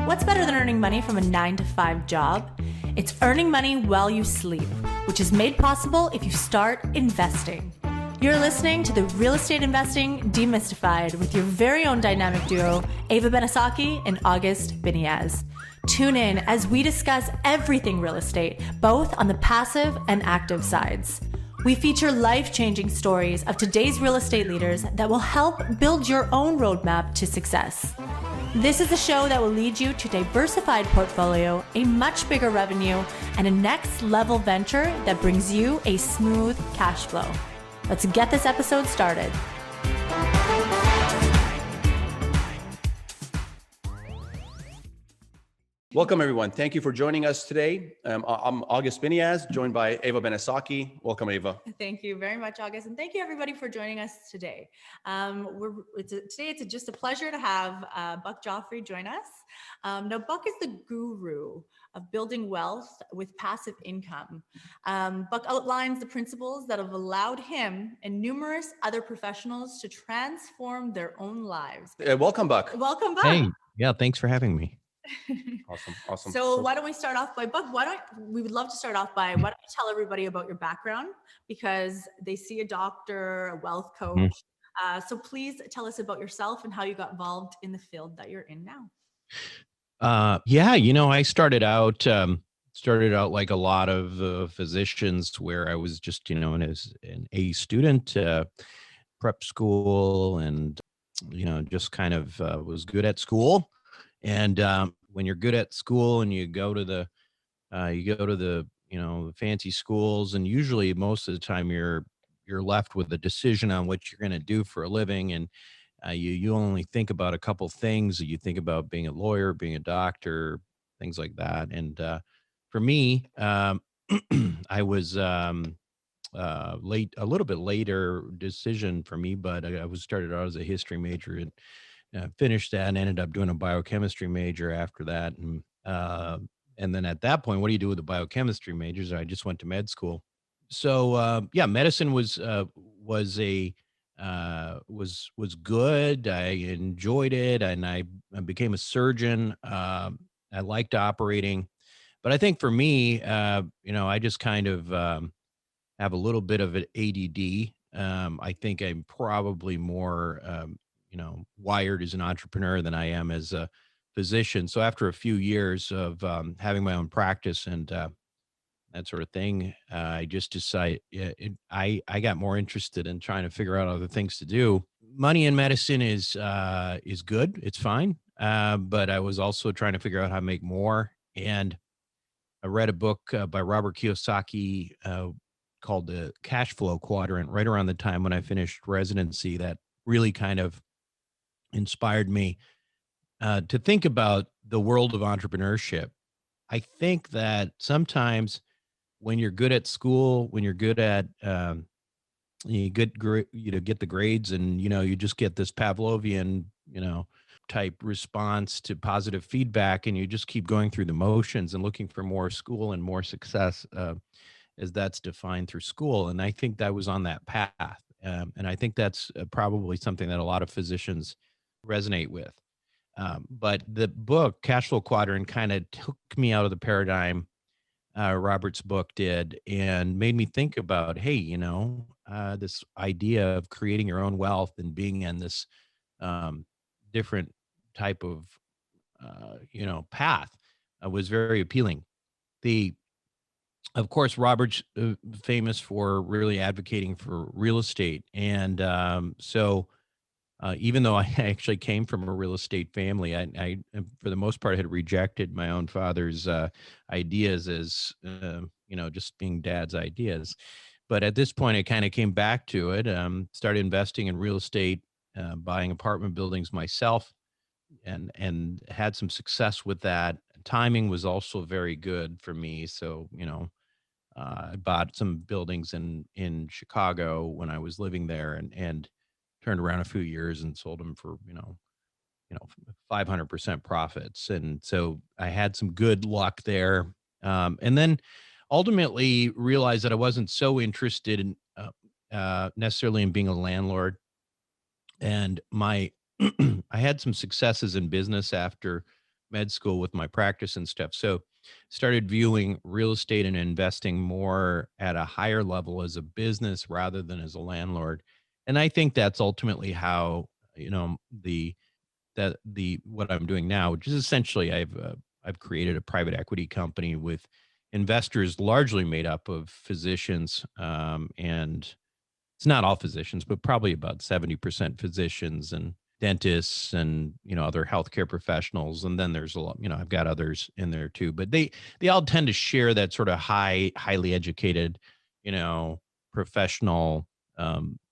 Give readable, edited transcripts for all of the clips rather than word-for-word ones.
What's better than earning money from a 9-to-5 job? It's earning money while you sleep, which is made possible if you start investing. You're listening to the Real Estate Investing Demystified with your very own dynamic duo, Ava Benesocky and August Biniaz. Tune in as we discuss everything real estate, both on the passive and active sides. We feature life-changing stories of today's real estate leaders that will help build your own roadmap to success. This is a show that will lead you to a diversified portfolio, a much bigger revenue, and a next-level venture that brings you a smooth cash flow. Let's get this episode started. Welcome, everyone. Thank you for joining us today. I'm August Biniaz, joined by Ava Benesocky. Welcome, Ava. Thank you very much, August. And thank you, everybody, for joining us today. Today, it's just a pleasure to have Buck Joffrey join us. Now, Buck is the guru of building wealth with passive income. Buck outlines the principles that have allowed him and numerous other professionals to transform their own lives. Welcome, Buck. Welcome, Buck. Hey, yeah, thanks for having me. Awesome. So why don't we start off by Buck? We would love to start off by, why don't you tell everybody about your background, because they see a doctor, a wealth coach. So please tell us about yourself and how you got involved in the field that you're in now. I started out like a lot of physicians, where I was just, as an A student, prep school, and, just kind of was good at school. And when you're good at school and you go to the fancy schools, and usually most of the time you're left with a decision on what you're going to do for a living, and you only think about a couple things. You think about being a lawyer, being a doctor, things like that. And for me, I was a little bit later decision for me, but I was started out as a history major and finished that and ended up doing a biochemistry major after that. And then at that point, what do you do with the biochemistry majors? I just went to med school. So medicine was good. I enjoyed it, and I became a surgeon. I liked operating, but I think for me, I just kind of have a little bit of an ADD. I think I'm probably more wired as an entrepreneur than I am as a physician. So after a few years of having my own practice and that sort of thing, I just decided I got more interested in trying to figure out other things to do. Money in medicine is good. It's fine. But I was also trying to figure out how to make more. And I read a book by Robert Kiyosaki called The Cash Flow Quadrant right around the time when I finished residency, that really kind of inspired me to think about the world of entrepreneurship. I think that sometimes when you're good at school, when you're good at get the grades, and you just get this Pavlovian type response to positive feedback, and you just keep going through the motions and looking for more school and more success as that's defined through school. And I think that was on that path, and I think that's probably something that a lot of physicians resonate with. But the book Cash Flow Quadrant kind of took me out of the paradigm, Robert's book did, and made me think about, hey, this idea of creating your own wealth and being in this different type of path was very appealing. Of course, Robert's famous for really advocating for real estate, and so even though I actually came from a real estate family, I for the most part had rejected my own father's ideas as just being dad's ideas. But at this point, I kind of came back to it. Started investing in real estate, buying apartment buildings myself, and had some success with that. Timing was also very good for me. So I bought some buildings in Chicago when I was living there, and turned around a few years and sold them for 500% profits. And so I had some good luck there, and then ultimately realized that I wasn't so interested in necessarily in being a landlord. And my I had some successes in business after med school with my practice and stuff. So started viewing real estate and investing more at a higher level as a business rather than as a landlord. And I think that's ultimately how, what I'm doing now, which is essentially I've created a private equity company with investors largely made up of physicians, and it's not all physicians, but probably about 70% physicians and dentists and, other healthcare professionals. And then there's a lot, I've got others in there too, but they all tend to share that sort of highly educated, professional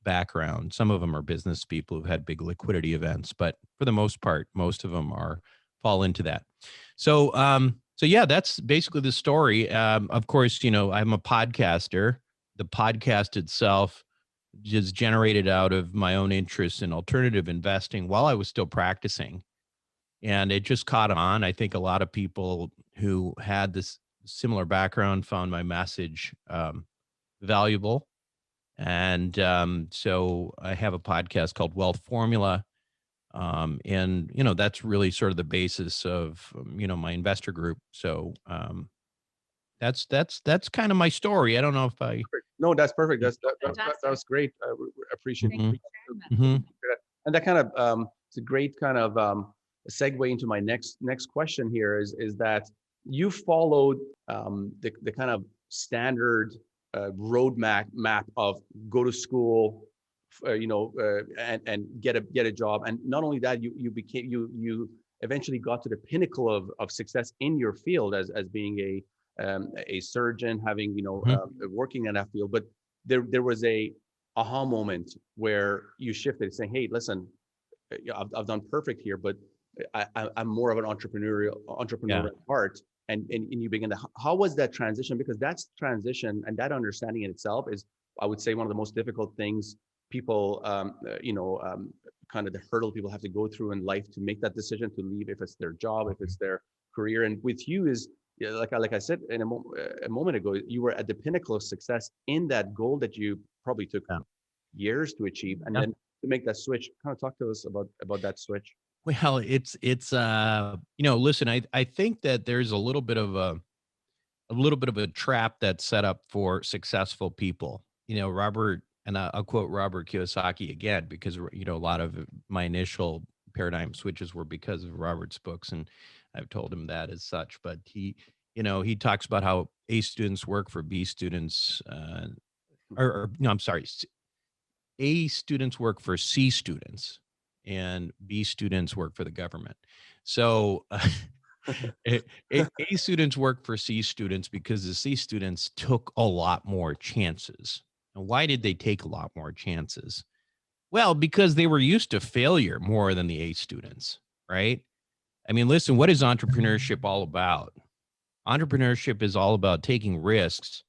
background. Some of them are business people who've had big liquidity events, but for the most part, most of them fall into that. So yeah, that's basically the story. Of course, I'm a podcaster. The podcast itself just generated out of my own interest in alternative investing while I was still practicing. And it just caught on. I think a lot of people who had this similar background found my message valuable. And so I have a podcast called Wealth Formula. And, that's really sort of the basis of, my investor group. So that's kind of my story. I don't know if I. No, that's perfect. That Fantastic. was great. I appreciate Thank you it. for sharing that. Mhm. And that kind of it's a great kind of segue into my next question here is that you followed the kind of standard roadmap of go to school, and get a job, and not only that, you eventually got to the pinnacle of success in your field as being a surgeon, having working in that field. But there was a aha moment where you shifted, saying, "Hey, listen, I've done perfect here, but I'm more of an entrepreneur at heart." And you begin to. How was that transition? Because that's transition and that understanding in itself is, I would say, one of the most difficult things people, kind of the hurdle people have to go through in life to make that decision to leave, if it's their job, if it's their career. And with you is, like I said a moment ago, you were at the pinnacle of success in that goal that you probably took years to achieve, and then to make that switch. Kind of talk to us about that switch. Well, it's listen, I think that there's a little bit of a trap that's set up for successful people. Robert, and I'll quote Robert Kiyosaki again, because, a lot of my initial paradigm switches were because of Robert's books, and I've told him that as such. But he talks about how A students work for B students, or no, I'm sorry, A students work for C students, and B students work for the government. So A students work for C students because the C students took a lot more chances. And why did they take a lot more chances? Well, because they were used to failure more than the A students, right? I mean, listen, what is entrepreneurship all about? Entrepreneurship is all about taking risks,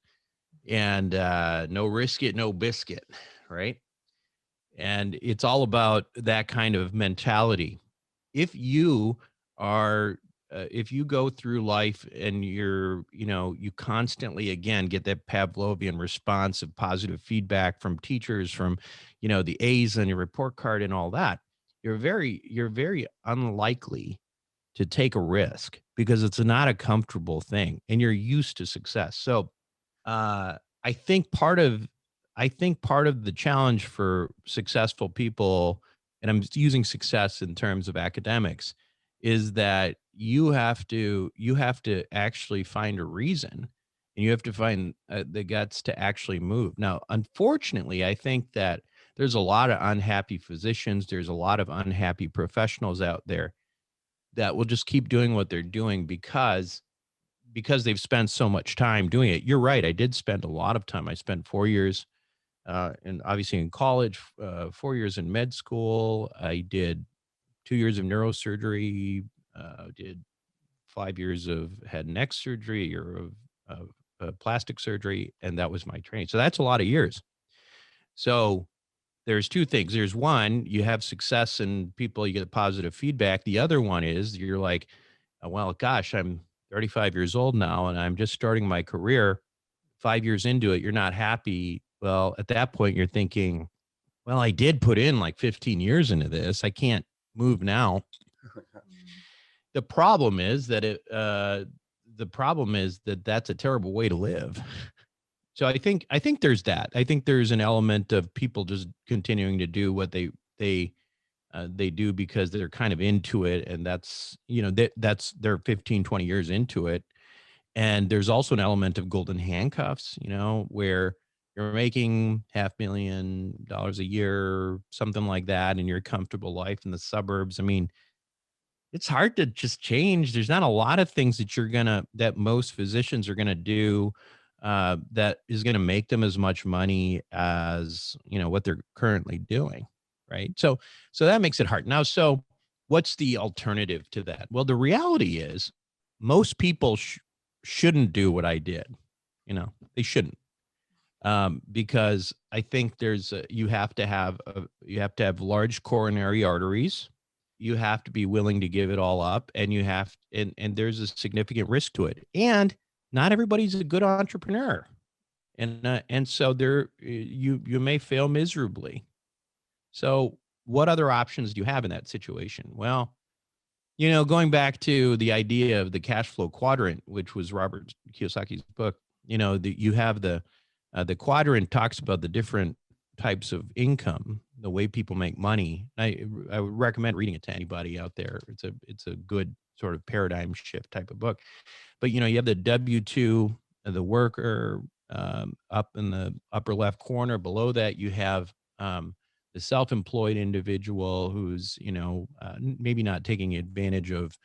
and no risk it, no biscuit, right? And it's all about that kind of mentality. If you if you go through life and you constantly, again, get that Pavlovian response of positive feedback from teachers, from, the A's on your report card and all that, you're very unlikely to take a risk, because it's not a comfortable thing and you're used to success. So I think part of the challenge for successful people, and I'm using success in terms of academics, is that you have to actually find a reason, and you have to find the guts to actually move. Now, unfortunately, I think that there's a lot of unhappy physicians. There's a lot of unhappy professionals out there that will just keep doing what they're doing because they've spent so much time doing it. You're right. I did spend a lot of time. I spent 4 years, and obviously in college, 4 years in med school. I did 2 years of neurosurgery, did 5 years of head and neck surgery, a year of plastic surgery, and that was my training. So that's a lot of years. So there's two things. There's one, you have success and people, you get positive feedback. The other one is you're like, well, gosh, I'm 35 years old now and I'm just starting my career. 5 years into it, you're not happy. Well, at that point, you're thinking, well, I did put in like 15 years into this. I can't move now. The problem is that that's a terrible way to live. So I think there's that. I think there's an element of people just continuing to do what they do because they're kind of into it, and that's that's they're 15, 20 years into it. And there's also an element of golden handcuffs, where you're making $500,000 a year, something like that, in your comfortable life in the suburbs. I mean, it's hard to just change. There's not a lot of things that most physicians are gonna do that is gonna make them as much money as what they're currently doing, right? So that makes it hard. Now, so what's the alternative to that? Well, the reality is most people shouldn't do what I did. They shouldn't, because I think you have to have large coronary arteries. You have to be willing to give it all up, and and there's a significant risk to it. And not everybody's a good entrepreneur, and so you may fail miserably. So what other options do you have in that situation? Well, going back to the idea of the cash flow quadrant, which was Robert Kiyosaki's book, you have the quadrant talks about the different types of income, the way people make money. I would recommend reading it to anybody out there. It's a good sort of paradigm shift type of book. But you have the W-2, the worker, up in the upper left corner. Below that, you have the self-employed individual who's maybe not taking advantage of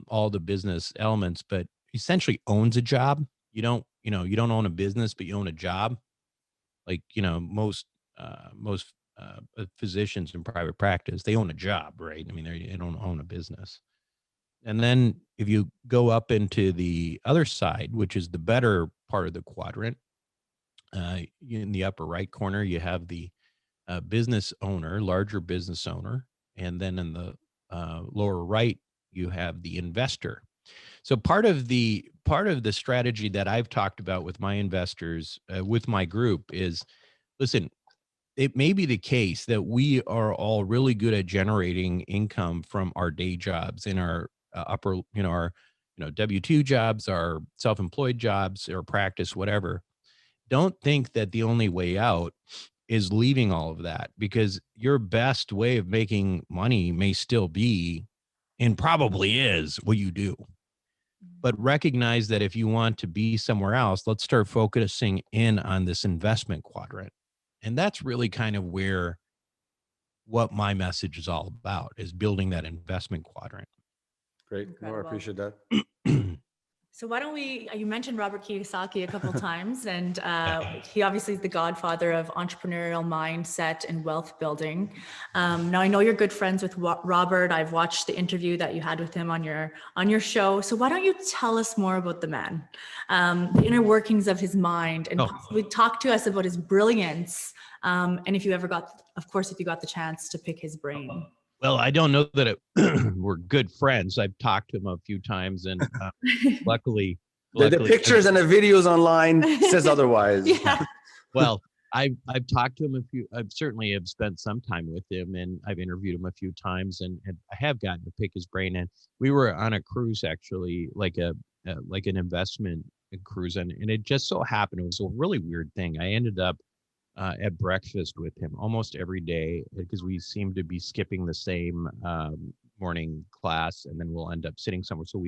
all the business elements, but essentially owns a job. You don't own a business, but you own a job. Like most physicians in private practice, they own a job, right? I mean, they don't own a business. And then if you go up into the other side, which is the better part of the quadrant, in the upper right corner, you have the business owner, larger business owner. And then in the lower right, you have the investor. So part of the strategy that I've talked about with my investors, with my group, is, listen, it may be the case that we are all really good at generating income from our day jobs in our our W-2 jobs, our self-employed jobs, or practice, whatever. Don't think that the only way out is leaving all of that, because your best way of making money may still be, and probably is, what you do. But recognize that if you want to be somewhere else, let's start focusing in on this investment quadrant. And that's really kind of what my message is all about, is building that investment quadrant. Great. No, I appreciate that. So why don't you mentioned Robert Kiyosaki a couple of times, and he obviously is the godfather of entrepreneurial mindset and wealth building. Now, I know you're good friends with Robert. I've watched the interview that you had with him on your show. So why don't you tell us more about the man, the inner workings of his mind, and possibly talk to us about his brilliance, and if you got the chance to pick his brain. Well, I don't know that we're good friends. I've talked to him a few times, and luckily, the pictures and the videos online says otherwise. Yeah. Well, I've talked to him I certainly have spent some time with him, and I've interviewed him a few times, and I have gotten to pick his brain. And we were on a cruise, actually, like an investment cruise, and it just so happened, it was a really weird thing. I ended up at breakfast with him almost every day, because we seem to be skipping the same morning class, and then we'll end up sitting somewhere. So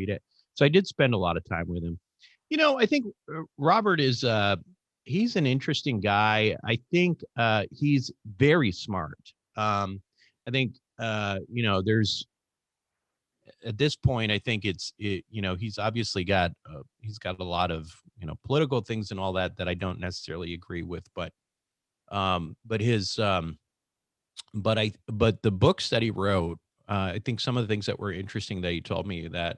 I did spend a lot of time with him. I think Robert is he's an interesting guy. I think he's very smart. I think there's, at this point, I think he's obviously got a lot of political things and all that I don't necessarily agree with, but the books that he wrote, I think some of the things that were interesting that he told me, that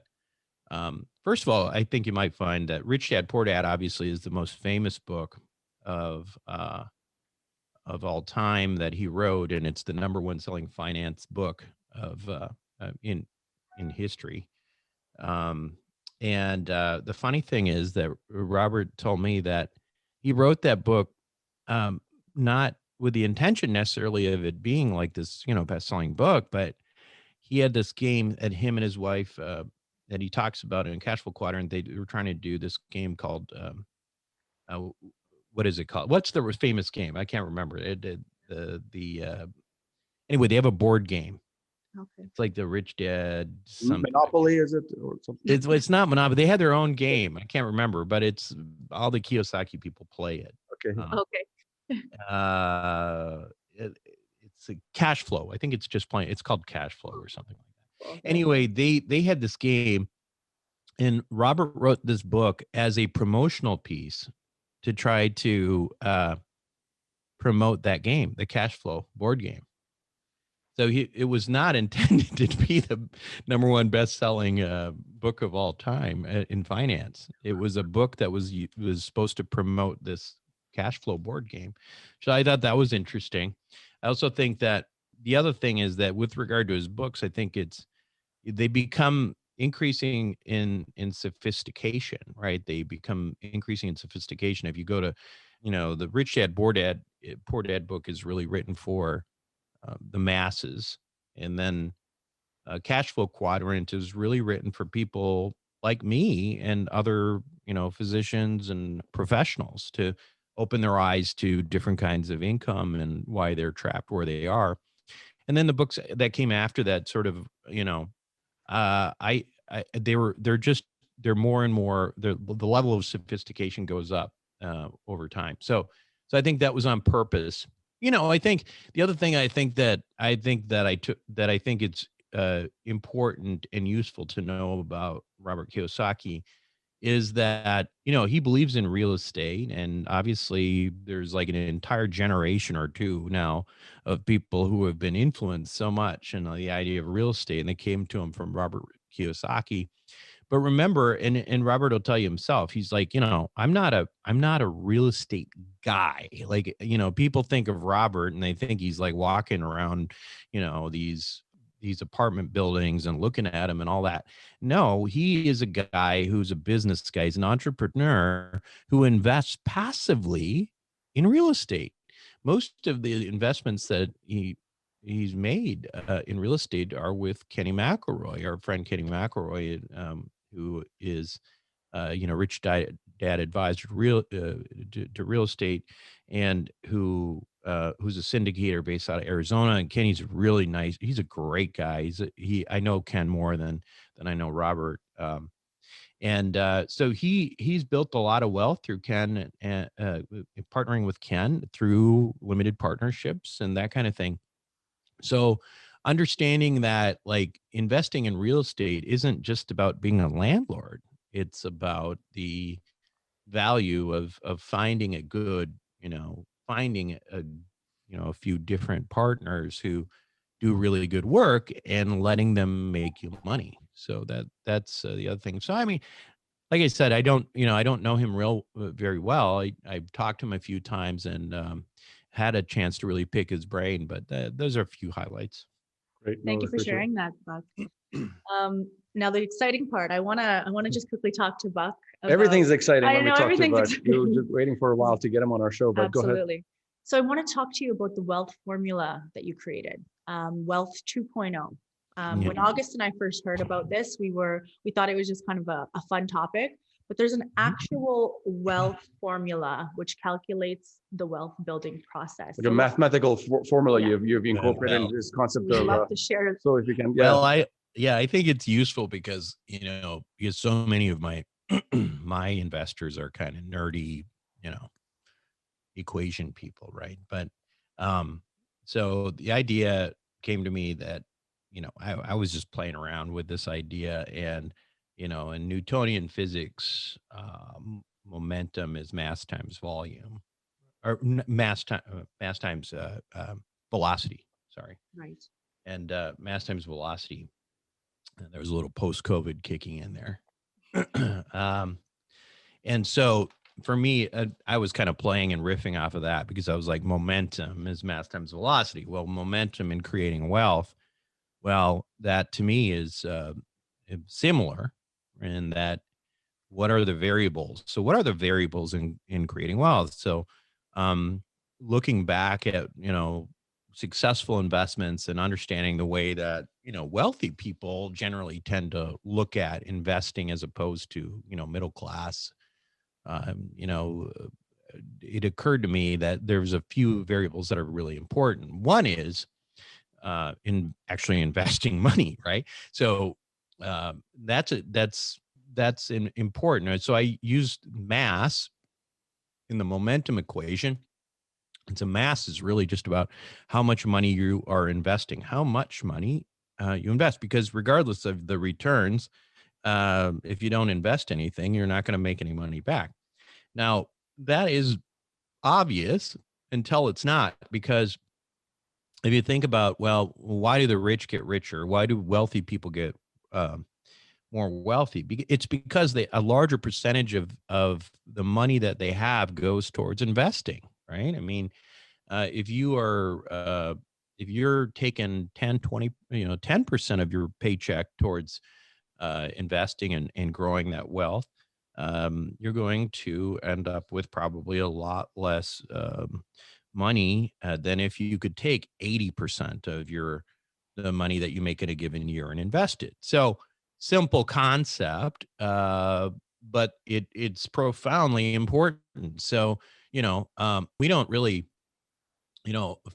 first of all, I think you might find that Rich Dad Poor Dad obviously is the most famous book of all time that he wrote, and it's the number one selling finance book of in history. And the funny thing is that Robert told me that he wrote that book not with the intention necessarily of it being like this, best-selling book, but he had this game that him and his wife that he talks about in Cash Flow Quadrant. They were trying to do this game called uh, what is it called? What's the famous game? I can't remember it. Anyway, they have a board game. Okay. It's like the Rich Dad something. Monopoly, is it, or something? It's not Monopoly. They had their own game. I can't remember, but it's all the Kiyosaki people play it. Okay. Okay. It's a Cash Flow. I think it's just playing. It's called Cash Flow or something like that. Okay. Anyway, they had this game, and Robert wrote this book as a promotional piece to try to promote that game, the Cash Flow board game. So it was not intended to be the #1 best-selling book of all time in finance. It was a book that was supposed to promote this cash flow board game. So I thought that was interesting. I also think that the other thing is that with regard to his books, I think they become increasing in sophistication, right? They become increasing in sophistication. If you go to, the Rich Dad Poor Dad book is really written for the masses, and then Cash Flow Quadrant is really written for people like me and other physicians and professionals to open their eyes to different kinds of income and why they're trapped where they are. And then the books that came after that sort of they're more and more, the level of sophistication goes up over time. So I think that was on purpose. I think the other thing I think it's important and useful to know about Robert Kiyosaki is that, he believes in real estate. And obviously there's like an entire generation or two now of people who have been influenced so much in the idea of real estate, and they came to him from Robert Kiyosaki. But remember, and Robert will tell you himself, he's like, I'm not a real estate guy. Like, people think of Robert and they think he's like walking around, these apartment buildings and looking at them and all that. No, he is a guy who's a business guy. He's an entrepreneur who invests passively in real estate. Most of the investments that he's made in real estate are with Kenny McElroy, our friend Kenny McElroy, who is, Rich Dad advisor to real estate, and who's a syndicator based out of Arizona. And Kenny's really nice. He's a great guy. I know Ken more than I know Robert. So he's built a lot of wealth through Ken and partnering with Ken through limited partnerships and that kind of thing. So understanding that, like, investing in real estate isn't just about being a landlord. It's about the value of finding a good, finding a few different partners who do really good work and letting them make you money. So that's the other thing. So, I mean, like I said, I don't know him very well. I've talked to him a few times and had a chance to really pick his brain, but those are a few highlights. Great. Thank you for sharing that, Buck. Now the exciting part, I wanna just quickly talk to Buck about, Everything's exciting I when we know, talk to everything's Bud. exciting. We were just waiting for a while to get him on our show, but go ahead. Absolutely. So I want to talk to you about the wealth formula that you created, Wealth 2.0. When August and I first heard about this, we thought it was just kind of a fun topic, but there's an actual wealth formula which calculates the wealth building process. Like a mathematical formula Yeah. you've incorporated into this concept We'd of. love to share. So if you can, Well, I think it's useful because so many of my my investors are kind of nerdy, equation people, right? But so the idea came to me that I was just playing around with this idea, and in Newtonian physics, momentum is mass times volume, or mass times velocity. Sorry. Right. And mass times velocity. And there was a little post-COVID kicking in there. And so for me, I was kind of playing and riffing off of that because I was like, momentum is mass times velocity. Well, momentum in creating wealth, well, that to me is similar in that what are the variables? So what are the variables in creating wealth? So looking back at, successful investments and understanding the way that, wealthy people generally tend to look at investing as opposed to, middle class, you know, it occurred to me that there's a few variables that are really important. One is in actually investing money, right? So that's important. And so I used mass in the momentum equation. And so mass is really just about how much money you are investing, how much money you invest, because regardless of the returns, if you don't invest anything, you're not going to make any money back. Now, that is obvious until it's not, because if you think about, well, why do the rich get richer? Why do wealthy people get more wealthy? It's because a larger percentage of the money that they have goes towards investing, right? I mean, if you're taking 10, 20, 10% of your paycheck towards investing and growing that wealth, you're going to end up with probably a lot less money than if you could take 80% of the money that you make in a given year and invest it. So simple concept, but it's profoundly important. So, we don't really,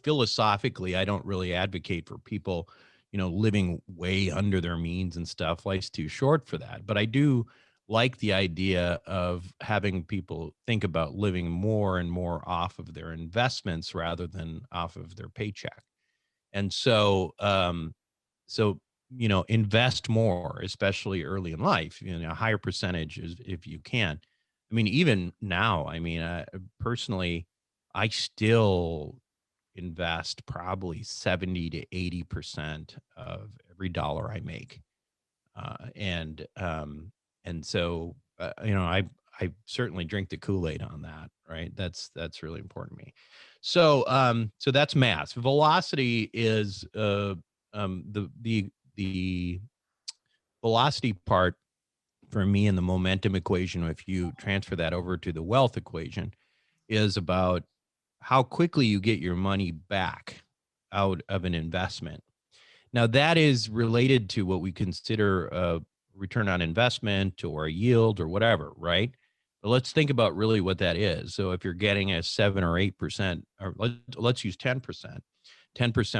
philosophically, I don't really advocate for people, living way under their means and stuff. Life's too short for that. But I do like the idea of having people think about living more and more off of their investments rather than off of their paycheck. And so, invest more, especially early in life, a higher percentage is if you can. I mean, even now, I mean, personally, I still invest probably 70 to 80% of every dollar I make. And so, I certainly drink the Kool-Aid on that, right? That's really important to me. So that's mass. Velocity is the velocity part for me in the momentum equation. If you transfer that over to the wealth equation, is about how quickly you get your money back out of an investment. Now, that is related to what we consider a return on investment or a yield or whatever, right? But let's think about really what that is. So if you're getting a 7 or 8%, or let's use 10%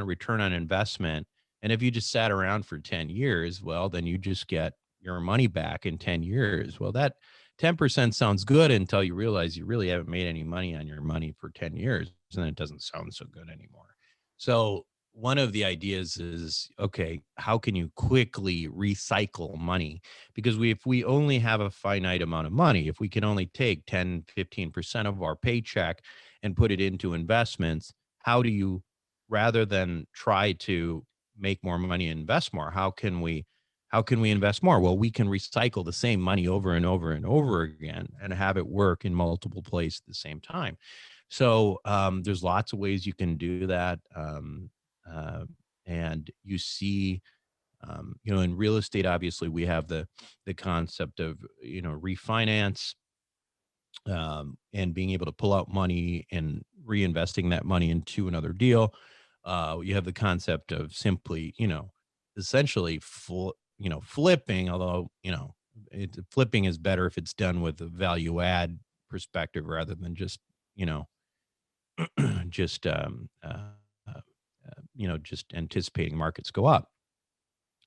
return on investment. And if you just sat around for 10 years, well, then you just get your money back in 10 years. Well, that 10% sounds good until you realize you really haven't made any money on your money for 10 years. And it doesn't sound so good anymore. So one of the ideas is, okay, how can you quickly recycle money? Because if we only have a finite amount of money, if we can only take 10, 15% of our paycheck and put it into investments, how do you, rather than try to make more money and invest more, how can we invest more? Well, we can recycle the same money over and over and over again and have it work in multiple places at the same time. So there's lots of ways you can do that. And you see, in real estate, obviously we have the concept of, refinance, and being able to pull out money and reinvesting that money into another deal. You have the concept of simply, essentially flipping, although, flipping is better if it's done with a value add perspective rather than just, just, just anticipating markets go up.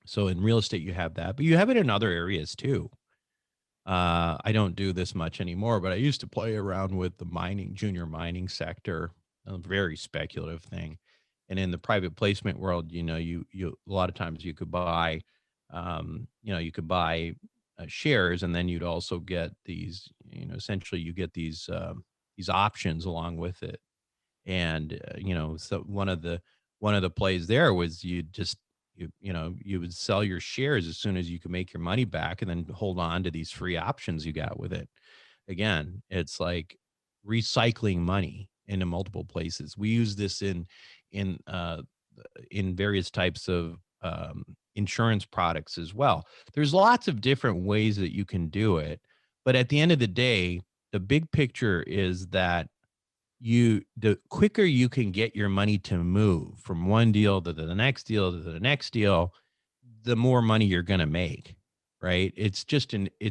So in real estate, you have that, but you have it in other areas too. I don't do this much anymore, but I used to play around with the junior mining sector, a very speculative thing. And in the private placement world, you a lot of times you could buy, shares, and then you'd also get these, essentially you get these options along with it. And so one of the plays there was you would sell your shares as soon as you could make your money back, and then hold on to these free options you got with it. Again, it's like recycling money into multiple places. We use this in various types of insurance products as well. There's lots of different ways that you can do it, but at the end of the day, the big picture is that the quicker you can get your money to move from one deal to the next deal to the next deal, the more money you're going to make, right? It's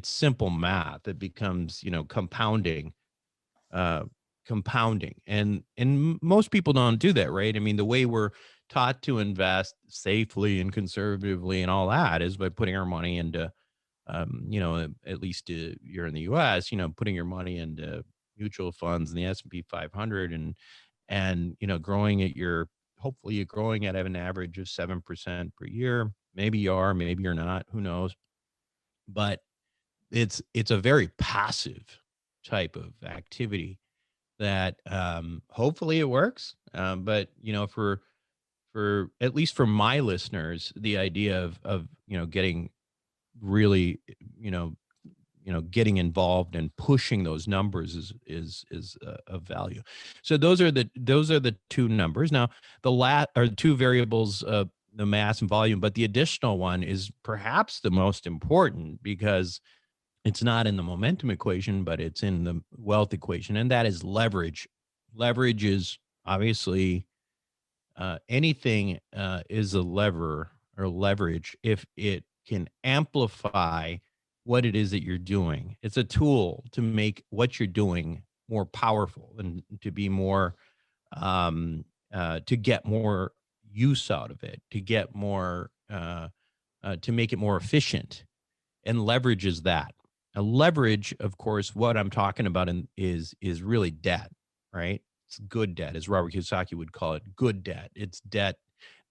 simple math. It becomes, uh, compounding, and most people don't do that, right? I mean, the way we're taught to invest safely and conservatively and all that is by putting our money into, at least you're in the U.S., putting your money into mutual funds and the S&P 500, and growing at hopefully you're growing at an average of 7% per year. Maybe you are, maybe you're not, who knows? But it's a very passive type of activity that, hopefully it works. But for at least for my listeners, the idea of getting really, getting involved and pushing those numbers is of value. So those are the two numbers. Now are two variables, the mass and volume, but the additional one is perhaps the most important, because it's not in the momentum equation, but it's in the wealth equation, and that is leverage. Leverage is obviously, anything is a lever or leverage if it can amplify what it is that you're doing. It's a tool to make what you're doing more powerful and to be more, to get more use out of it, to get more, to make it more efficient. And leverage is that. A leverage, of course, what I'm talking about is really debt, right? It's good debt, as Robert Kiyosaki would call it, good debt. It's debt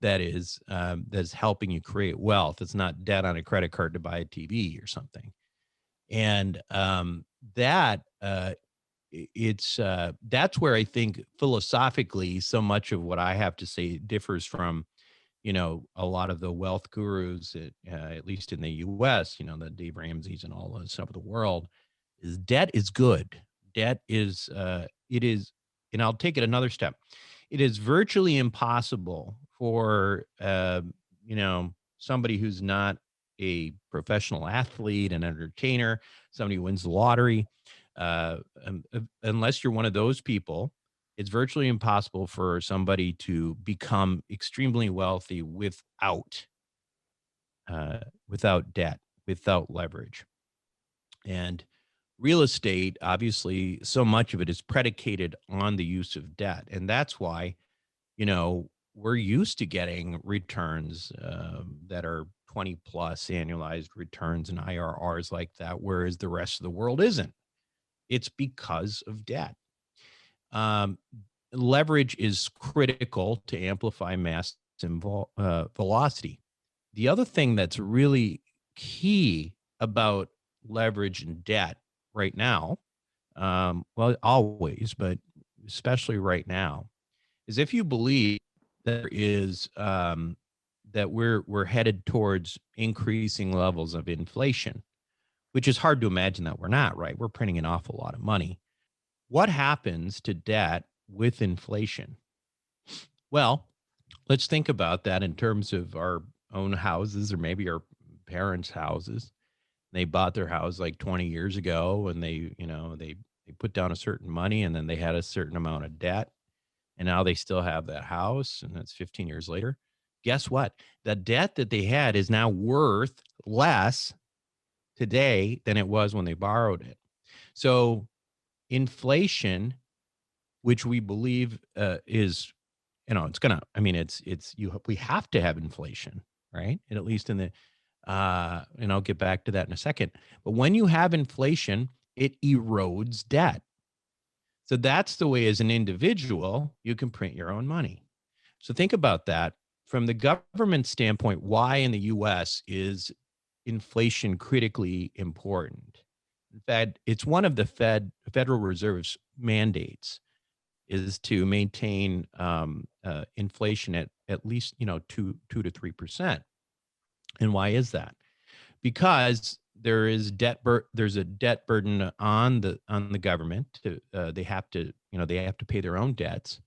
that's helping you create wealth. It's not debt on a credit card to buy a TV or something. And that's where I think philosophically so much of what I have to say differs from, a lot of the wealth gurus, at least in the U.S., the Dave Ramsey's and all those stuff of the world, is debt is good. Debt is, it is, and I'll take it another step. It is virtually impossible for, somebody who's not a professional athlete, an entertainer, somebody who wins the lottery, unless you're one of those people, it's virtually impossible for somebody to become extremely wealthy without debt, without leverage. And real estate, obviously, so much of it is predicated on the use of debt. And that's why, we're used to getting returns, that are 20 plus annualized returns and IRRs like that, whereas the rest of the world isn't. It's because of debt. Leverage is critical to amplify mass and velocity. The other thing that's really key about leverage and debt right now, well, always, but especially right now, is if you believe there is, that we're headed towards increasing levels of inflation, which is hard to imagine that we're not, right? We're printing an awful lot of money. What happens to debt with inflation? Well, let's think about that in terms of our own houses, or maybe our parents' houses. They bought their house like 20 years ago, and they put down a certain money, and then they had a certain amount of debt, and now they still have that house, and that's 15 years later. Guess what? The debt that they had is now worth less today than it was when they borrowed it. So inflation, which we believe, is, it's gonna, I mean, we have to have inflation, right? And at least in the, and I'll get back to that in a second. But when you have inflation, it erodes debt. So that's the way, as an individual, you can print your own money. So think about that from the government standpoint. Why in the U.S. is inflation critically important? In fact, it's one of the Federal Reserve's mandates is to maintain, inflation at least 2 to 3%. And why is that? Because there's a debt burden on the government. They have to pay their own debts,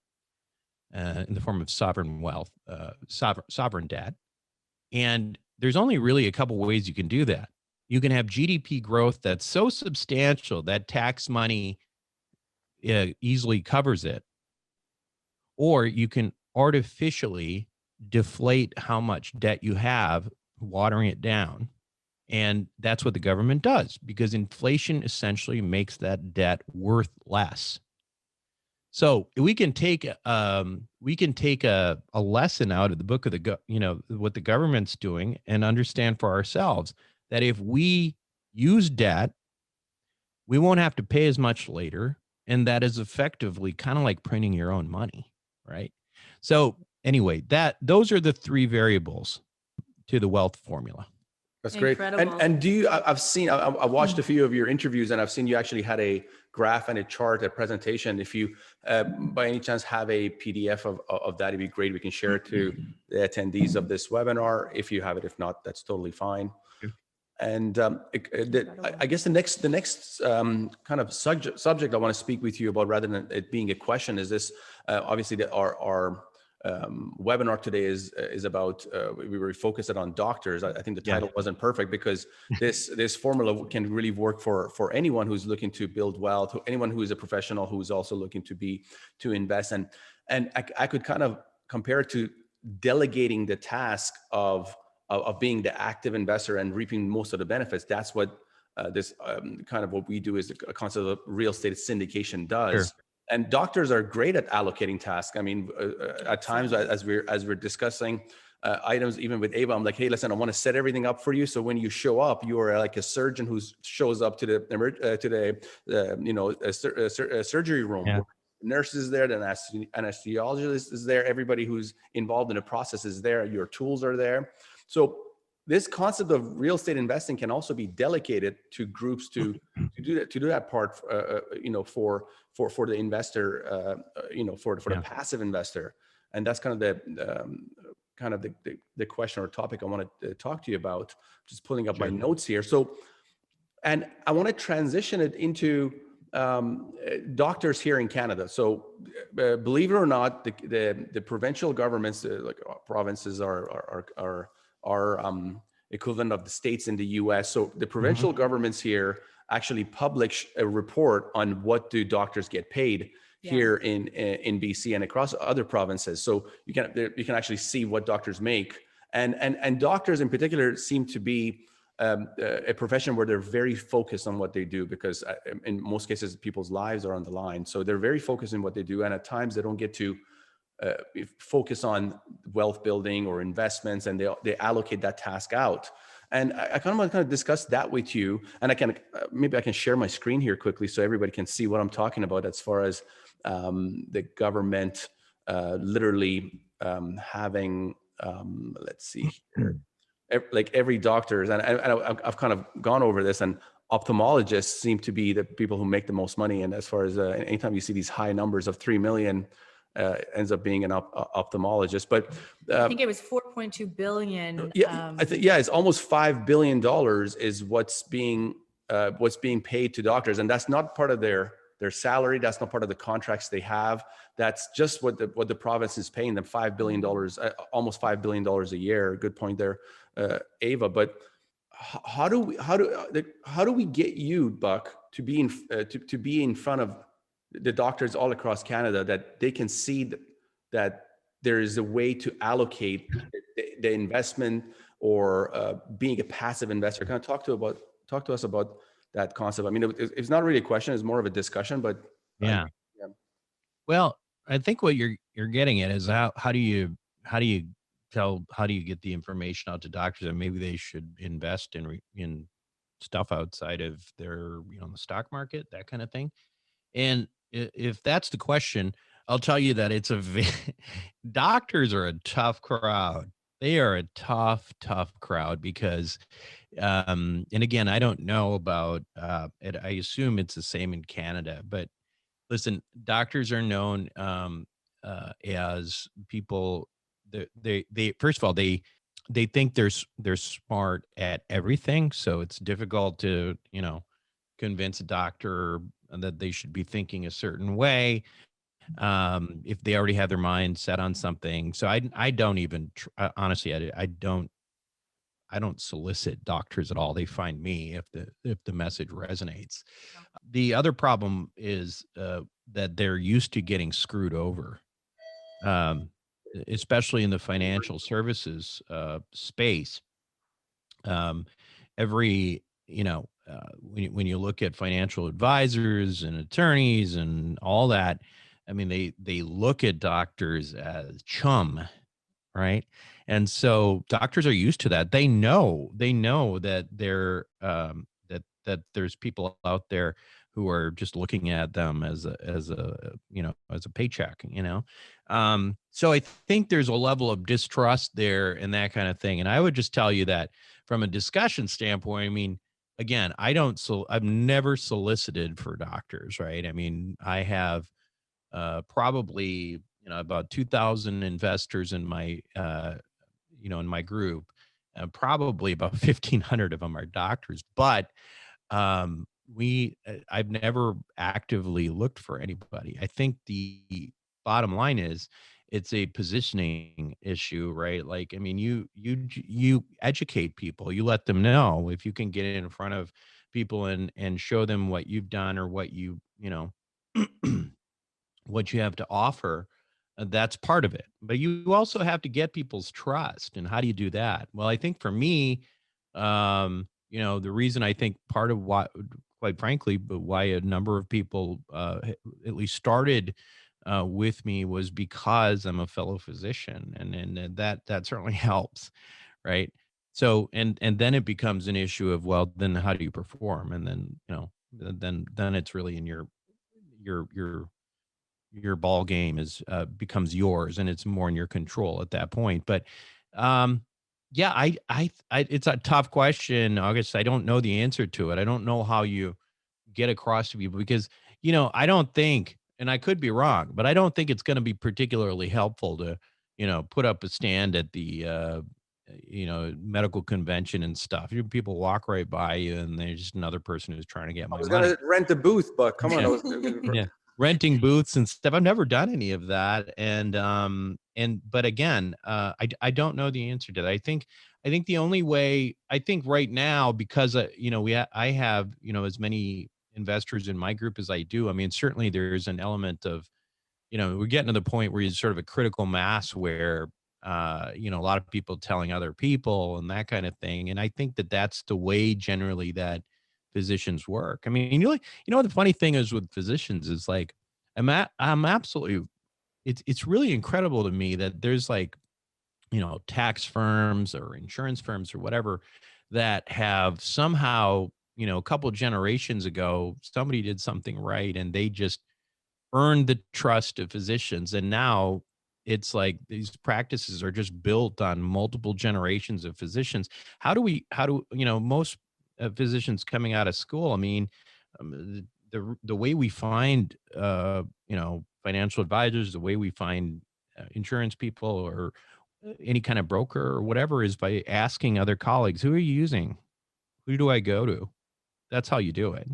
in the form of sovereign wealth, sovereign debt. And there's only really a couple ways you can do that. You can have GDP growth that's so substantial that tax money easily covers it, or you can artificially deflate how much debt you have, watering it down. And that's what the government does, because inflation essentially makes that debt worth less. So we can take a lesson out of the book of what the government's doing, and understand for ourselves that if we use debt, we won't have to pay as much later, and that is effectively kind of like printing your own money, right? So anyway, those are the three variables to the wealth formula. That's great. Incredible. And do you, I watched a few of your interviews, and I've seen you actually had a graph and a chart, a presentation. If you, by any chance, have a PDF of that, it'd be great. We can share it to the attendees of this webinar. If you have it, if not, that's totally fine. And I guess the next kind of subject I want to speak with you about, rather than it being a question, is this. Obviously, our webinar today is about, we were focused on doctors. I think the title wasn't perfect, because this formula can really work for anyone who's looking to build wealth, anyone who is a professional who's also looking to invest. And I could kind of compare it to delegating the task of being the active investor and reaping most of the benefits. That's what this kind of what we do, is the concept of real estate syndication does. Sure. And doctors are great at allocating tasks. I mean, at times as we're discussing items, even with Ava, I'm like, hey, listen, I want to set everything up for you. So when you show up, you are like a surgeon who shows up to the surgery room. Yeah. Nurse is there, then anesthesiologist is there. Everybody who's involved in the process is there. Your tools are there. So this concept of real estate investing can also be delegated to groups to do that part, for the investor, for the passive investor. And that's kind of the question or topic I want to talk to you about. Just pulling up my notes here. So, and I want to transition it into doctors here in Canada. So, believe it or not, the provincial governments, like provinces, are equivalent of the states in the US. So the provincial governments here actually publish a report on what do doctors get paid here in BC and across other provinces. So you can actually see what doctors make. And doctors in particular seem to be a profession where they're very focused on what they do, because in most cases, people's lives are on the line. So they're very focused on what they do. And at times they don't get to focus on wealth building or investments, and they allocate that task out. And I kind of want to discuss that with you. And maybe I can share my screen here quickly so everybody can see what I'm talking about, as far as the government literally having, let's see here, like every doctors, and I've kind of gone over this, and ophthalmologists seem to be the people who make the most money. And as far as anytime you see these high numbers of 3 million, ends up being an ophthalmologist. But I think it was 4.2 billion. I think it's almost $5 billion is what's being paid to doctors, and that's not part of their salary. That's not part of the contracts they have. That's just what the province is paying them, $5 billion, almost $5 billion a year. Good point there, Ava. But how do we get you, Buck, to be in front of the doctors all across Canada, that they can see that there is a way to allocate the investment, or being a passive investor? Kind of talk to us about that concept. I mean, it's not really a question; it's more of a discussion. But yeah. Well, I think what you're getting at is how do you get the information out to doctors that maybe they should invest in stuff outside of their the stock market, that kind of thing. And if that's the question, I'll tell you that doctors are a tough crowd. They are a tough crowd, because, and again, I don't know about it. I assume it's the same in Canada, but listen, doctors are known as people. They first of all, they think they're smart at everything. So it's difficult to, convince a doctor that they should be thinking a certain way if they already have their mind set on something. So I don't even honestly, I don't solicit doctors at all. They find me if the message resonates. The other problem is that they're used to getting screwed over, um, especially in the financial services space. Um, every, when you look at financial advisors and attorneys and all that, I mean, they look at doctors as chum, right? And so doctors are used to that. They know that that there's people out there who are just looking at them as a paycheck, so I think there's a level of distrust there and that kind of thing. And I would just tell you that from a discussion standpoint, I mean, again, I've never solicited for doctors, right? I mean, I have probably about 2,000 investors in my in my group. Probably about 1,500 of them are doctors, but I've never actively looked for anybody. I think the bottom line is it's a positioning issue, right? Like, I mean, you educate people, you let them know. If you can get in front of people and show them what you've done or what what you have to offer, that's part of it. But you also have to get people's trust. And how do you do that? Well, I think for me, the reason I think part of why, quite frankly, but why a number of people at least started with me was because I'm a fellow physician, and that certainly helps, right? So and then it becomes an issue of, well, then how do you perform? And then then it's really in your your ball game is becomes yours, and it's more in your control at that point. But um yeah, it's a tough question, August. I don't know the answer to it. I don't know how you get across to people, because I don't think, and I could be wrong, but I don't think it's going to be particularly helpful to put up a stand at the medical convention and stuff. People walk right by you, and there's just another person who's trying to get I my was money. gonna rent a booth, but come on, Yeah. I was Yeah, renting booths and stuff. I've never done any of that, and but again, I don't know the answer to that. I think the only way, I think right now, because I have as many investors in my group as I do. I mean, certainly there's an element of, we're getting to the point where you're sort of a critical mass where a lot of people telling other people and that kind of thing. And I think that that's the way generally that physicians work. I mean, the funny thing is with physicians is like, I'm absolutely, it's really incredible to me that there's like, tax firms or insurance firms or whatever that have somehow, a couple generations ago, somebody did something right and they just earned the trust of physicians. And now it's like these practices are just built on multiple generations of physicians. Most physicians coming out of school, I mean, the way we find, financial advisors, the way we find insurance people or any kind of broker or whatever is by asking other colleagues, who are you using? Who do I go to? That's how you do it,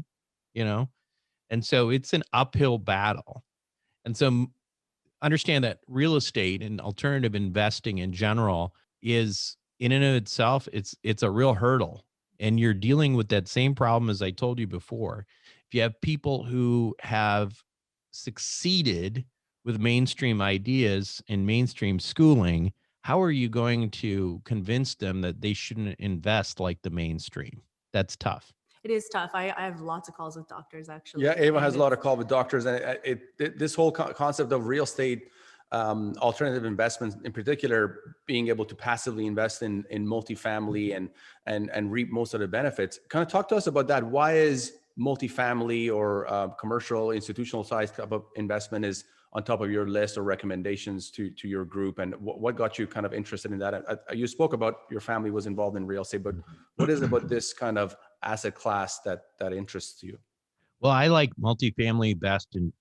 you know? And so it's an uphill battle. And so understand that real estate and alternative investing in general is in and of itself, it's a real hurdle. And you're dealing with that same problem as I told you before. If you have people who have succeeded with mainstream ideas and mainstream schooling, how are you going to convince them that they shouldn't invest like the mainstream? That's tough. It is tough. I have lots of calls with doctors actually. Yeah, Ava and has a lot it's- of call with doctors, and this whole concept of real estate, alternative investments, in particular, being able to passively invest in multifamily and reap most of the benefits. Kind of talk to us about that. Why is multifamily or commercial institutional size type of investment is on top of your list or recommendations to your group, and what got you kind of interested in that? You spoke about your family was involved in real estate, but what is it about this kind of asset class that interests you? Well, I like multifamily best in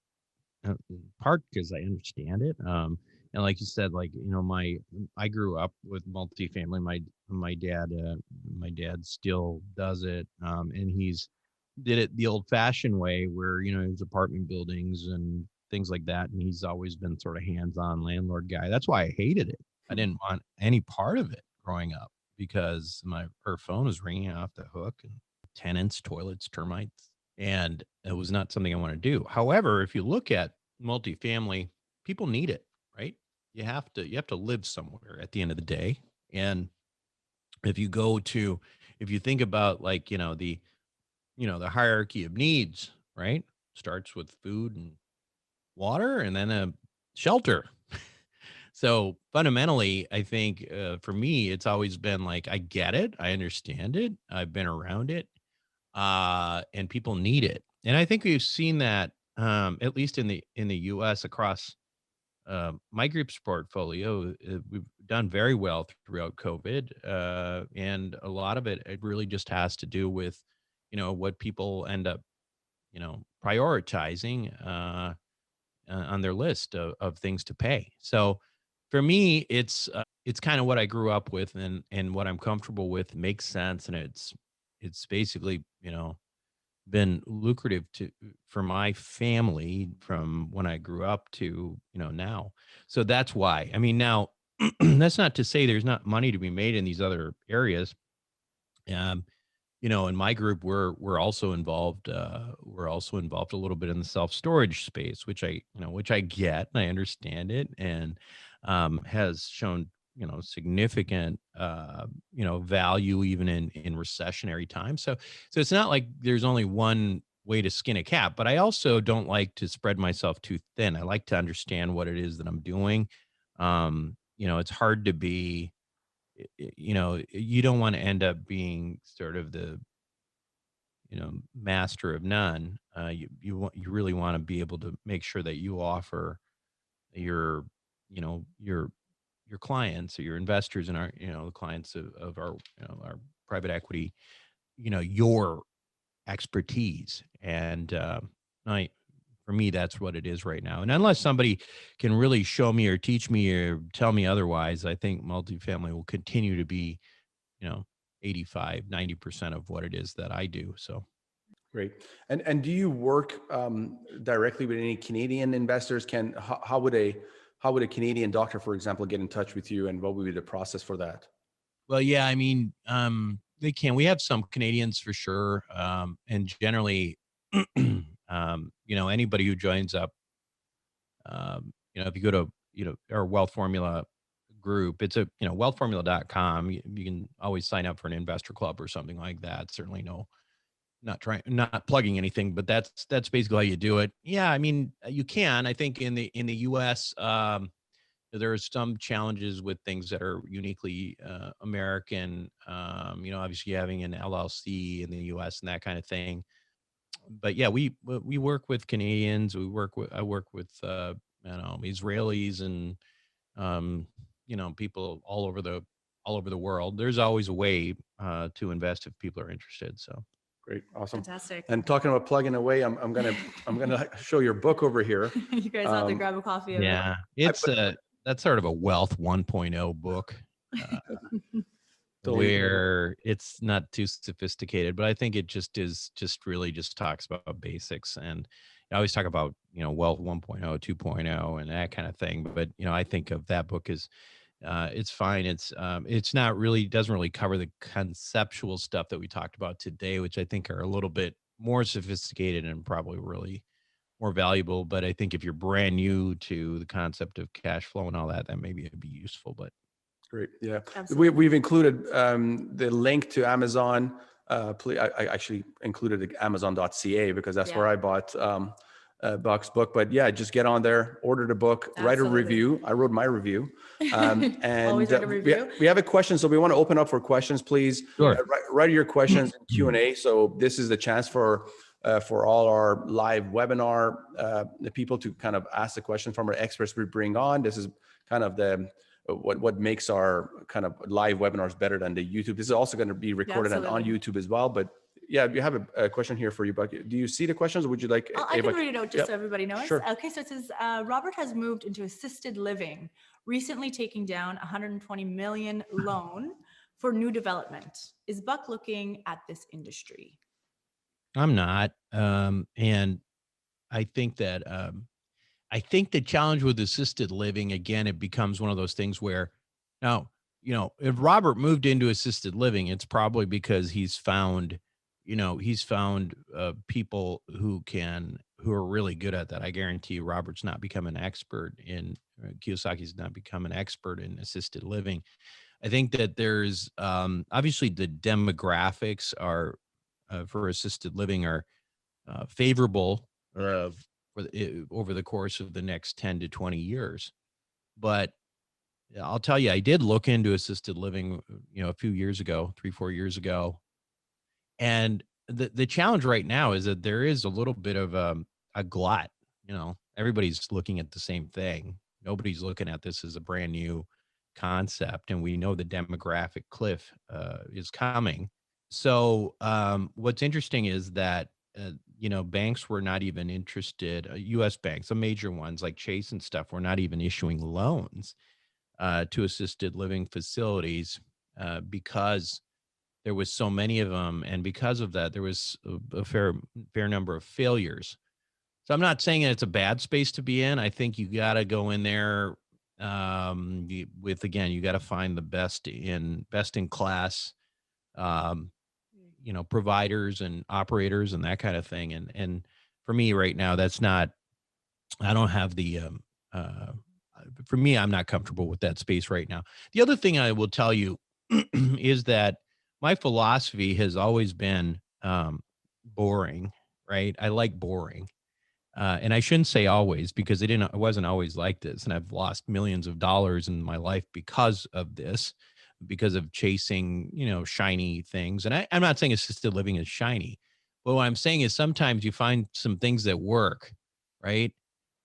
part because I understand it. And like you said, like, I grew up with multifamily. My dad still does it. And he's did it the old fashioned way where, it's apartment buildings and things like that. And he's always been sort of hands-on landlord guy. That's why I hated it. I didn't want any part of it growing up because her phone was ringing off the hook, and tenants, toilets, termites, and it was not something I want to do. However, if you look at multifamily, people need it, right? You have to live somewhere at the end of the day. And if you go to if you think about, like, the hierarchy of needs, right? Starts with food and water, and then a shelter. So fundamentally, I think, for me, it's always been like, I get it, I understand it, I've been around it, and people need it. And I think we've seen that, at least in the U.S. across, my group's portfolio. We've done very well throughout COVID, and a lot of it really just has to do with, what people end up, prioritizing, on their list of things to pay. So for me, it's kind of what I grew up with, and what I'm comfortable with makes sense, and it's basically, been lucrative for my family from when I grew up to, now. So that's why. I mean, now that's not to say there's not money to be made in these other areas. Um, in my group, we're also involved. We're also involved a little bit in the self storage space, which I get, and I understand it, and has shown, significant, value even in recessionary times. So it's not like there's only one way to skin a cat, but I also don't like to spread myself too thin. I like to understand what it is that I'm doing. It's hard to be, you don't want to end up being sort of the, master of none. You really want to be able to make sure that you offer your, your clients, or your investors, and our, the clients of our, our private equity, your expertise. And I for me, that's what it is right now. And unless somebody can really show me or teach me or tell me otherwise, I think multifamily will continue to be, you know 85-90% of what it is that I do. So Great. And do you work directly with any Canadian investors? How would a Canadian doctor, for example, get in touch with you, and what would be the process for that? well, yeah, I mean, they can. We have some Canadians for sure, and generally, anybody who joins up, if you go to, our Wealth Formula group, it's wealthformula.com. You can always sign up for an investor club or something like that. Certainly not plugging anything, but that's basically how you do it. Yeah, I mean, you can. I think in the US, there are some challenges with things that are uniquely American. Obviously having an LLC in the US and that kind of thing. But yeah, we work with Canadians. I work with Israelis, and people all over the world. There's always a way to invest if people are interested. So Great, awesome. Fantastic. And talking about plugging away, I'm gonna show your book over here. You guys have to grab a coffee of yeah, it's that's sort of a Wealth 1.0 book. Uh, Totally. where it's not too sophisticated, but I think it just really just talks about basics. And I always talk about, Wealth 1.0, 2.0, and that kind of thing. But, I think of that book as, it's fine. It's not really, doesn't really cover the conceptual stuff that we talked about today, which I think are a little bit more sophisticated and probably really more valuable. But I think if you're brand new to the concept of cash flow and all that, that maybe it'd be useful. But Great. Yeah. Absolutely. We've included the link to Amazon. I actually included the Amazon.ca because that's where I bought Buck's book. But yeah, just get on there, order the book, write a review. I wrote my review. And Always write a review. we have a question. So we want to open up for questions, please. Sure. Write your questions in Q&A. So this is the chance for all our live webinar, the people to kind of ask the question from our experts we bring on. This is kind of what makes our kind of live webinars better than the YouTube. This is also going to be recorded and on YouTube as well. But yeah, you have a question here for you, Buck. Do you see the questions, or would you like? I can read it out just so everybody knows. Sure. Okay, so it says, Robert has moved into assisted living, recently taking down 120 million loan for new development. Is Buck looking at this industry? I'm not. And I think that the challenge with assisted living, again, it becomes one of those things where now, if Robert moved into assisted living, it's probably because he's found he's found people who are really good at that. I guarantee you, Robert's not become an expert in Kiyosaki's not become an expert in assisted living. I think that there's obviously the demographics are for assisted living are favorable over the course of the next 10 to 20 years. But I'll tell you, I did look into assisted living, a few years ago, 3-4 years ago. And the challenge right now is that there is a little bit of a glut. Everybody's looking at the same thing. Nobody's looking at this as a brand new concept. And we know the demographic cliff is coming. So what's interesting is that, banks were not even interested, U.S. banks, the major ones like Chase and stuff, were not even issuing loans to assisted living facilities because there was so many of them, and because of that, there was a fair number of failures. So I'm not saying that it's a bad space to be in. I think you got to go in there you got to find the best in class, providers and operators and that kind of thing. And for me right now, that's not. I don't have the. For me, I'm not comfortable with that space right now. The other thing I will tell you is that my philosophy has always been boring, right? I like boring. And I shouldn't say always, because I wasn't always like this. And I've lost millions of dollars in my life because of this, because of chasing, shiny things. And I'm not saying assisted living is shiny, but what I'm saying is sometimes you find some things that work, right?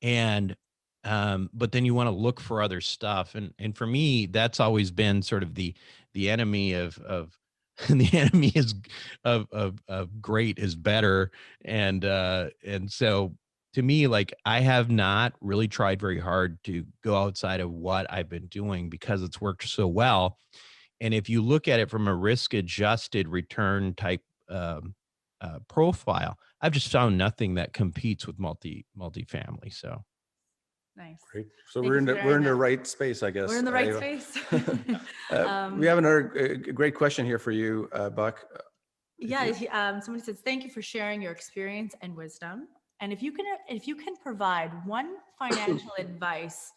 And but then you want to look for other stuff. And for me, that's always been sort of the enemy of the enemy is of great is better. And so to me, like, I have not really tried very hard to go outside of what I've been doing because it's worked so well. And if you look at it from a risk adjusted return type profile, I've just found nothing that competes with multifamily. So Nice. Great. So Thank we're you in for the sharing that. right space, I guess. We're in the right space. We have another great question here for you, Buck. Yeah, somebody says, thank you for sharing your experience and wisdom. And if you can provide one financial advice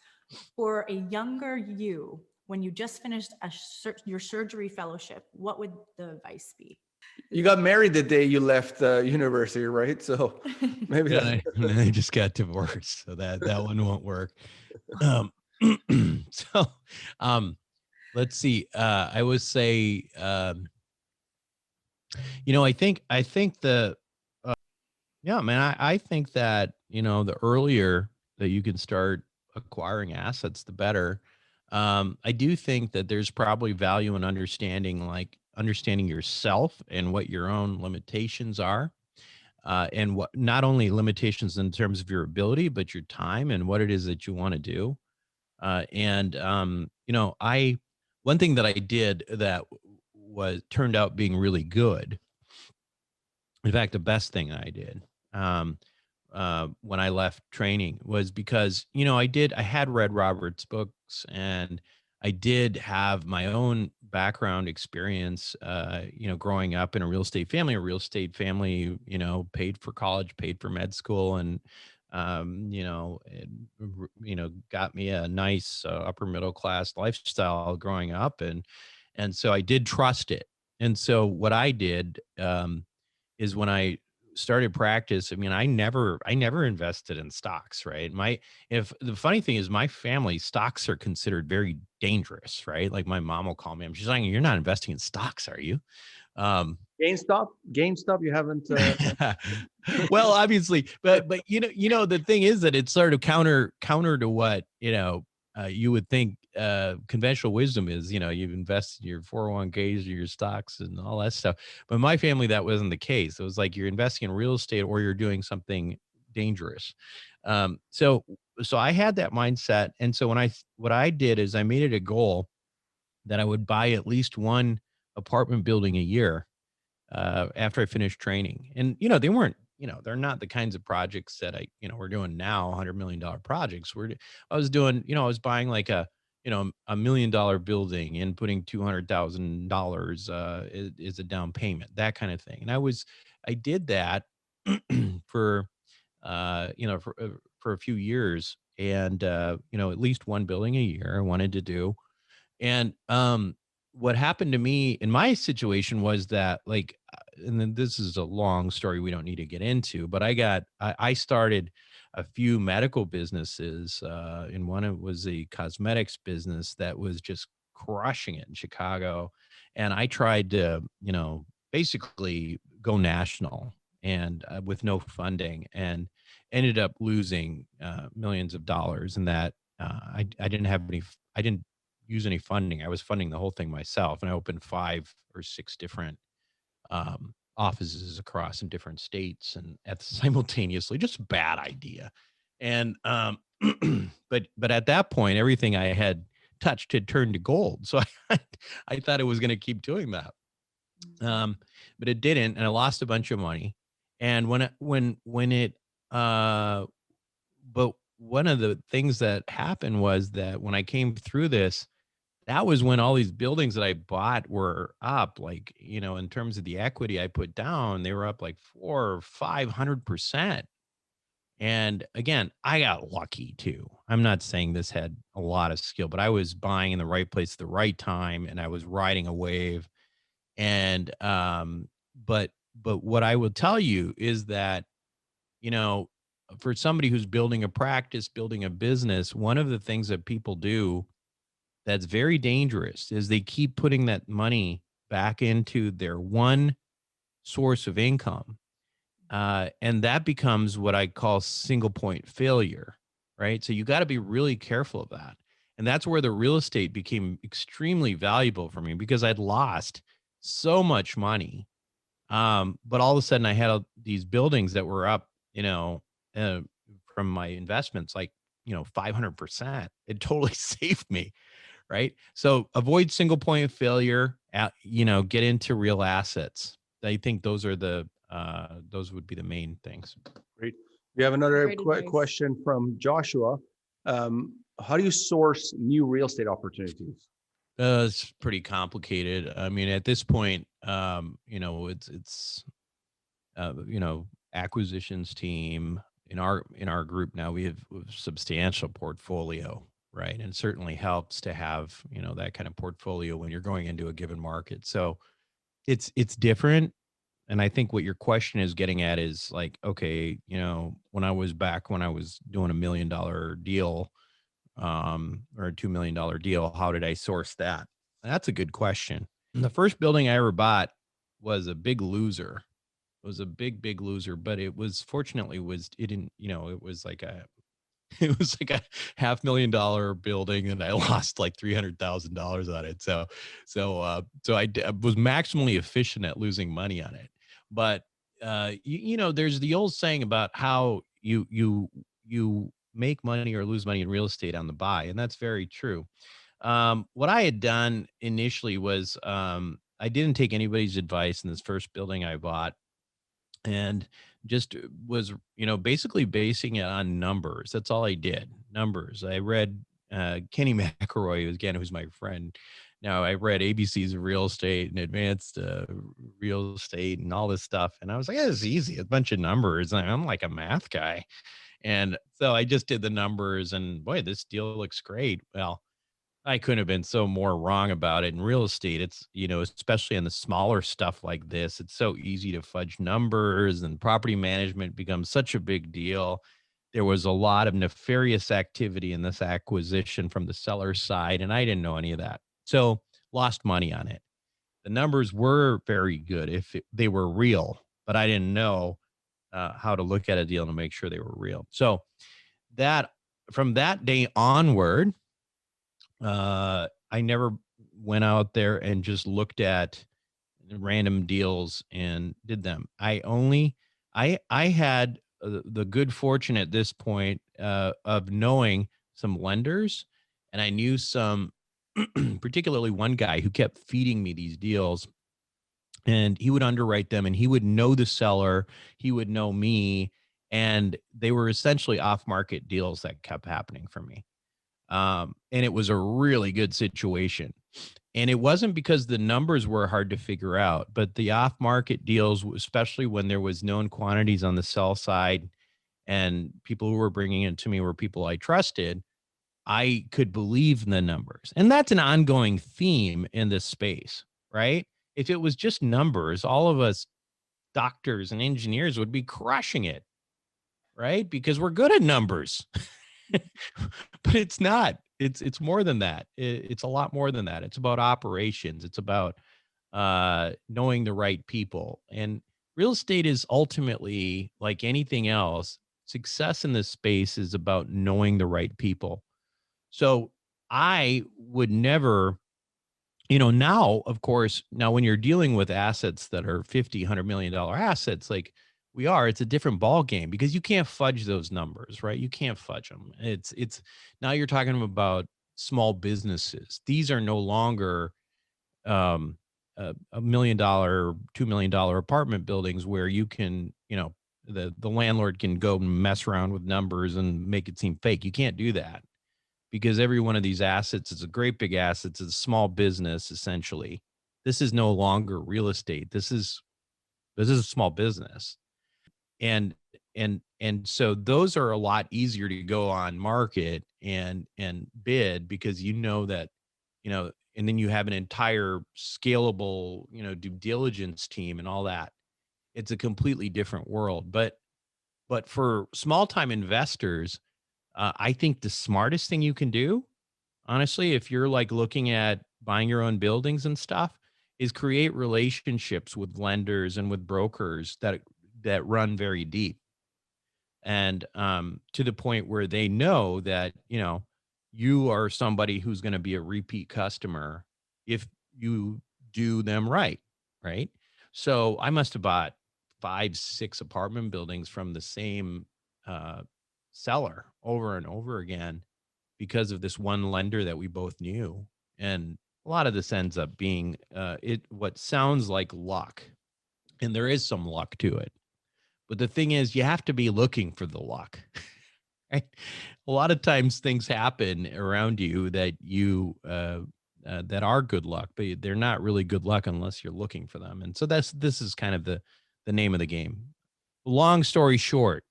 for a younger you when you just finished your surgery fellowship, what would the advice be? You got married the day you left university, right? So maybe and I just got divorced, so that one won't work. So let's see. I would say, I think yeah, man, I think that, the earlier that you can start acquiring assets, the better. I do think that there's probably value in understanding yourself and what your own limitations are. And what not only limitations in terms of your ability, but your time and what it is that you want to do. I one thing that I did that turned out being really good. In fact, the best thing I did when I left training was because I had read Robert's books, and I did have my own background experience, growing up in a real estate family, paid for college, paid for med school, and, got me a nice upper middle class lifestyle growing up. And so I did trust it. And so what I did is when I started practice, I mean, I never invested in stocks, right? If the funny thing is, my family stocks are considered very dangerous, right? Like, my mom will call me and she's like, "You're not investing in stocks, are you?" GameStop, you haven't. Well, obviously, but the thing is that it's sort of counter to what you would think conventional wisdom is. You've invested your 401ks, your stocks, and all that stuff. But my family, that wasn't the case. It was like, you're investing in real estate or you're doing something dangerous. So I had that mindset, and so what I did is I made it a goal that I would buy at least one apartment building a year after I finished training. And, they weren't, they're not the kinds of projects that we're doing now, $100 million projects. I was doing, I was buying like a $1 million building and putting $200,000 is a down payment, that kind of thing. And I did that for, for a few years, and, at least one building a year I wanted to do. And, what happened to me in my situation was that, like, and then this is a long story we don't need to get into, but I started a few medical businesses, and one it was a cosmetics business that was just crushing it in Chicago. And I tried to, basically go national, and with no funding, and ended up losing millions of dollars. And that I didn't have I didn't use any funding. I was funding the whole thing myself, and I opened 5 or 6 different offices across in different states, and at simultaneously, just a bad idea. And but at that point, everything I had touched had turned to gold. So I thought it was going to keep doing that. But it didn't, and I lost a bunch of money. And when it but one of the things that happened was that when I came through this, that was when all these buildings that I bought were up, like, in terms of the equity I put down, they were up like 400 or 500%. And again, I got lucky too. I'm not saying this had a lot of skill, but I was buying in the right place at the right time, and I was riding a wave. And but what I will tell you is that, you know, for somebody who's building a practice, building a business, one of the things that people do that's very dangerous is they keep putting that money back into their one source of income. And that becomes what I call single point failure, right? So you got to be really careful of that. And that's where the real estate became extremely valuable for me, because I'd lost so much money. But all of a sudden I had these buildings that were up, uh, from my investments, like, 500%. It totally saved me. Right. So avoid single point of failure, get into real assets. I think those would be the main things. Great. We have another Great advice. question from Joshua. How do you source new real estate opportunities? It's pretty complicated. I mean, at this point, it's acquisitions team in our group now. We have a substantial portfolio, right? And it certainly helps to have, that kind of portfolio when you're going into a given market. So it's different. And I think what your question is getting at is like, okay, when I was doing $1 million deal, or a $2 million deal, how did I source that? That's a good question. The first building I ever bought was a big loser. It was a big loser, but it was fortunately it didn't, it was like a it was like a $500,000 building, and I lost like $300,000 on it. So I was maximally efficient at losing money on it. But there's the old saying about how you make money or lose money in real estate on the buy, and that's very true. What I had done initially was, I didn't take anybody's advice in this first building I bought, and just was, basically basing it on numbers. That's all I did. Numbers. I read Kenny McElroy, who's my friend. Now, I read ABC's of real estate and advanced real estate and all this stuff. And I was like, yeah, it's easy. A bunch of numbers. And I'm like a math guy. And so I just did the numbers, and boy, this deal looks great. Well, I couldn't have been so more wrong about it. In real estate, it's, especially in the smaller stuff like this, it's so easy to fudge numbers, and property management becomes such a big deal. There was a lot of nefarious activity in this acquisition from the seller's side, and I didn't know any of that. So lost money on it. The numbers were very good if they were real, but I didn't know how to look at a deal to make sure they were real. So that from that day onward, I never went out there and just looked at random deals and did them. I had the good fortune at this point of knowing some lenders, and I knew some, particularly one guy who kept feeding me these deals, and he would underwrite them, and he would know the seller, he would know me, and they were essentially off-market deals that kept happening for me. And it was a really good situation. And it wasn't because the numbers were hard to figure out, but the off market deals, especially when there was known quantities on the sell side and people who were bringing it to me were people I trusted, I could believe in the numbers. And that's an ongoing theme in this space, right? If it was just numbers, all of us doctors and engineers would be crushing it, right? Because we're good at numbers. But it's not. It's more than that. It's a lot more than that. It's about operations. It's about knowing the right people. And real estate is ultimately, like anything else, success in this space is about knowing the right people. So I would never, now, of course, now when you're dealing with assets that are $50, $100 million assets, like we are, it's a different ball game because you can't fudge those numbers, right? You can't fudge them. It's now you're talking about small businesses. These are no longer $1 million, $2 million apartment buildings where you can, the landlord can go mess around with numbers and make it seem fake. You can't do that because every one of these assets is a great big asset. It's a small business, essentially. This is no longer real estate. This is a small business. And so those are a lot easier to go on market and bid because that, and then you have an entire scalable, due diligence team and all that. It's a completely different world. But for small time investors, I think the smartest thing you can do, honestly, if you're like looking at buying your own buildings and stuff, is create relationships with lenders and with brokers that run very deep. And to the point where they know that, you are somebody who's going to be a repeat customer if you do them right. Right. So I must have bought 5, 6 apartment buildings from the same seller over and over again because of this one lender that we both knew. And a lot of this ends up being what sounds like luck. And there is some luck to it. But the thing is, you have to be looking for the luck. Right? A lot of times things happen around you that that are good luck, but they're not really good luck unless you're looking for them. And so this is kind of the name of the game. Long story short,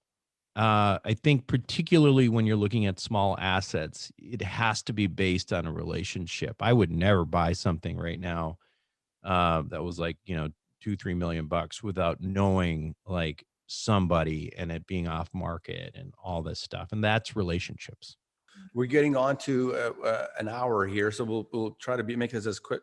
I think particularly when you're looking at small assets, it has to be based on a relationship. I would never buy something right now that was like, $2-3 million without knowing like somebody and it being off market and all this stuff. And that's relationships. We're getting on to an hour here, so we'll try to make this as quick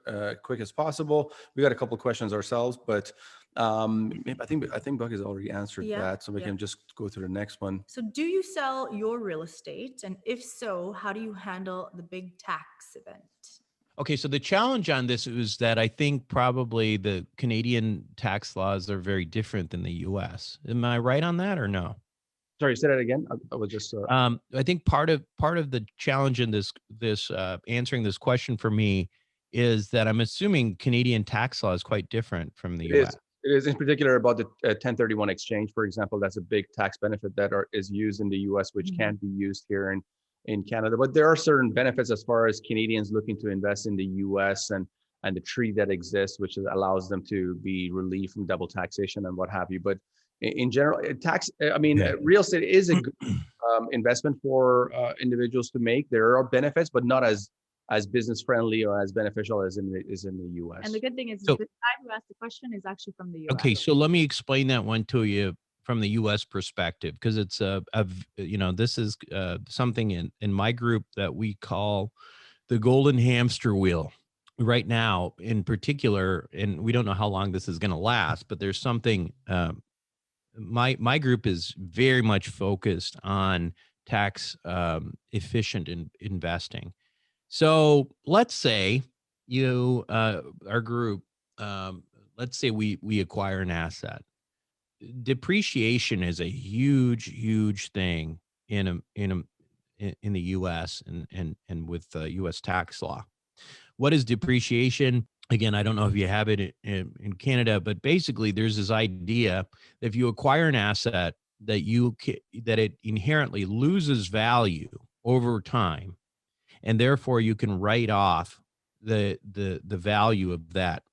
as possible. We got a couple of questions ourselves, but I think Buck has already answered that, so we can just go to the next one. So, do you sell your real estate, and if so, how do you handle the big tax event? Okay, so the challenge on this is that I think probably the Canadian tax laws are very different than the U.S. Am I right on that or no? Sorry, say that again. I was just. I think part of the challenge in this answering this question for me is that I'm assuming Canadian tax law is quite different from the U.S. It is in particular about the 1031 exchange, for example. That's a big tax benefit that is used in the U.S., which can't be used here in Canada. But there are certain benefits as far as Canadians looking to invest in the U.S. and the treaty that exists, which allows them to be relieved from double taxation and what have you. But in general, real estate is a good investment for individuals to make. There are benefits, but not as business friendly or as beneficial as in the U.S. And the good thing is the guy who asked the question is actually from the U.S. Okay, so let me explain that one to you from the U.S. perspective, because it's this is something in my group that we call the golden hamster wheel right now in particular, and we don't know how long this is going to last, but there's something. My group is very much focused on tax efficient investing. So let's say our group, let's say we acquire an asset. Depreciation is a huge thing in the U.S. and with U.S. tax law. What is depreciation? Again, I don't know if you have it in Canada, but basically there's this idea that if you acquire an asset that it inherently loses value over time, and therefore you can write off the value of that.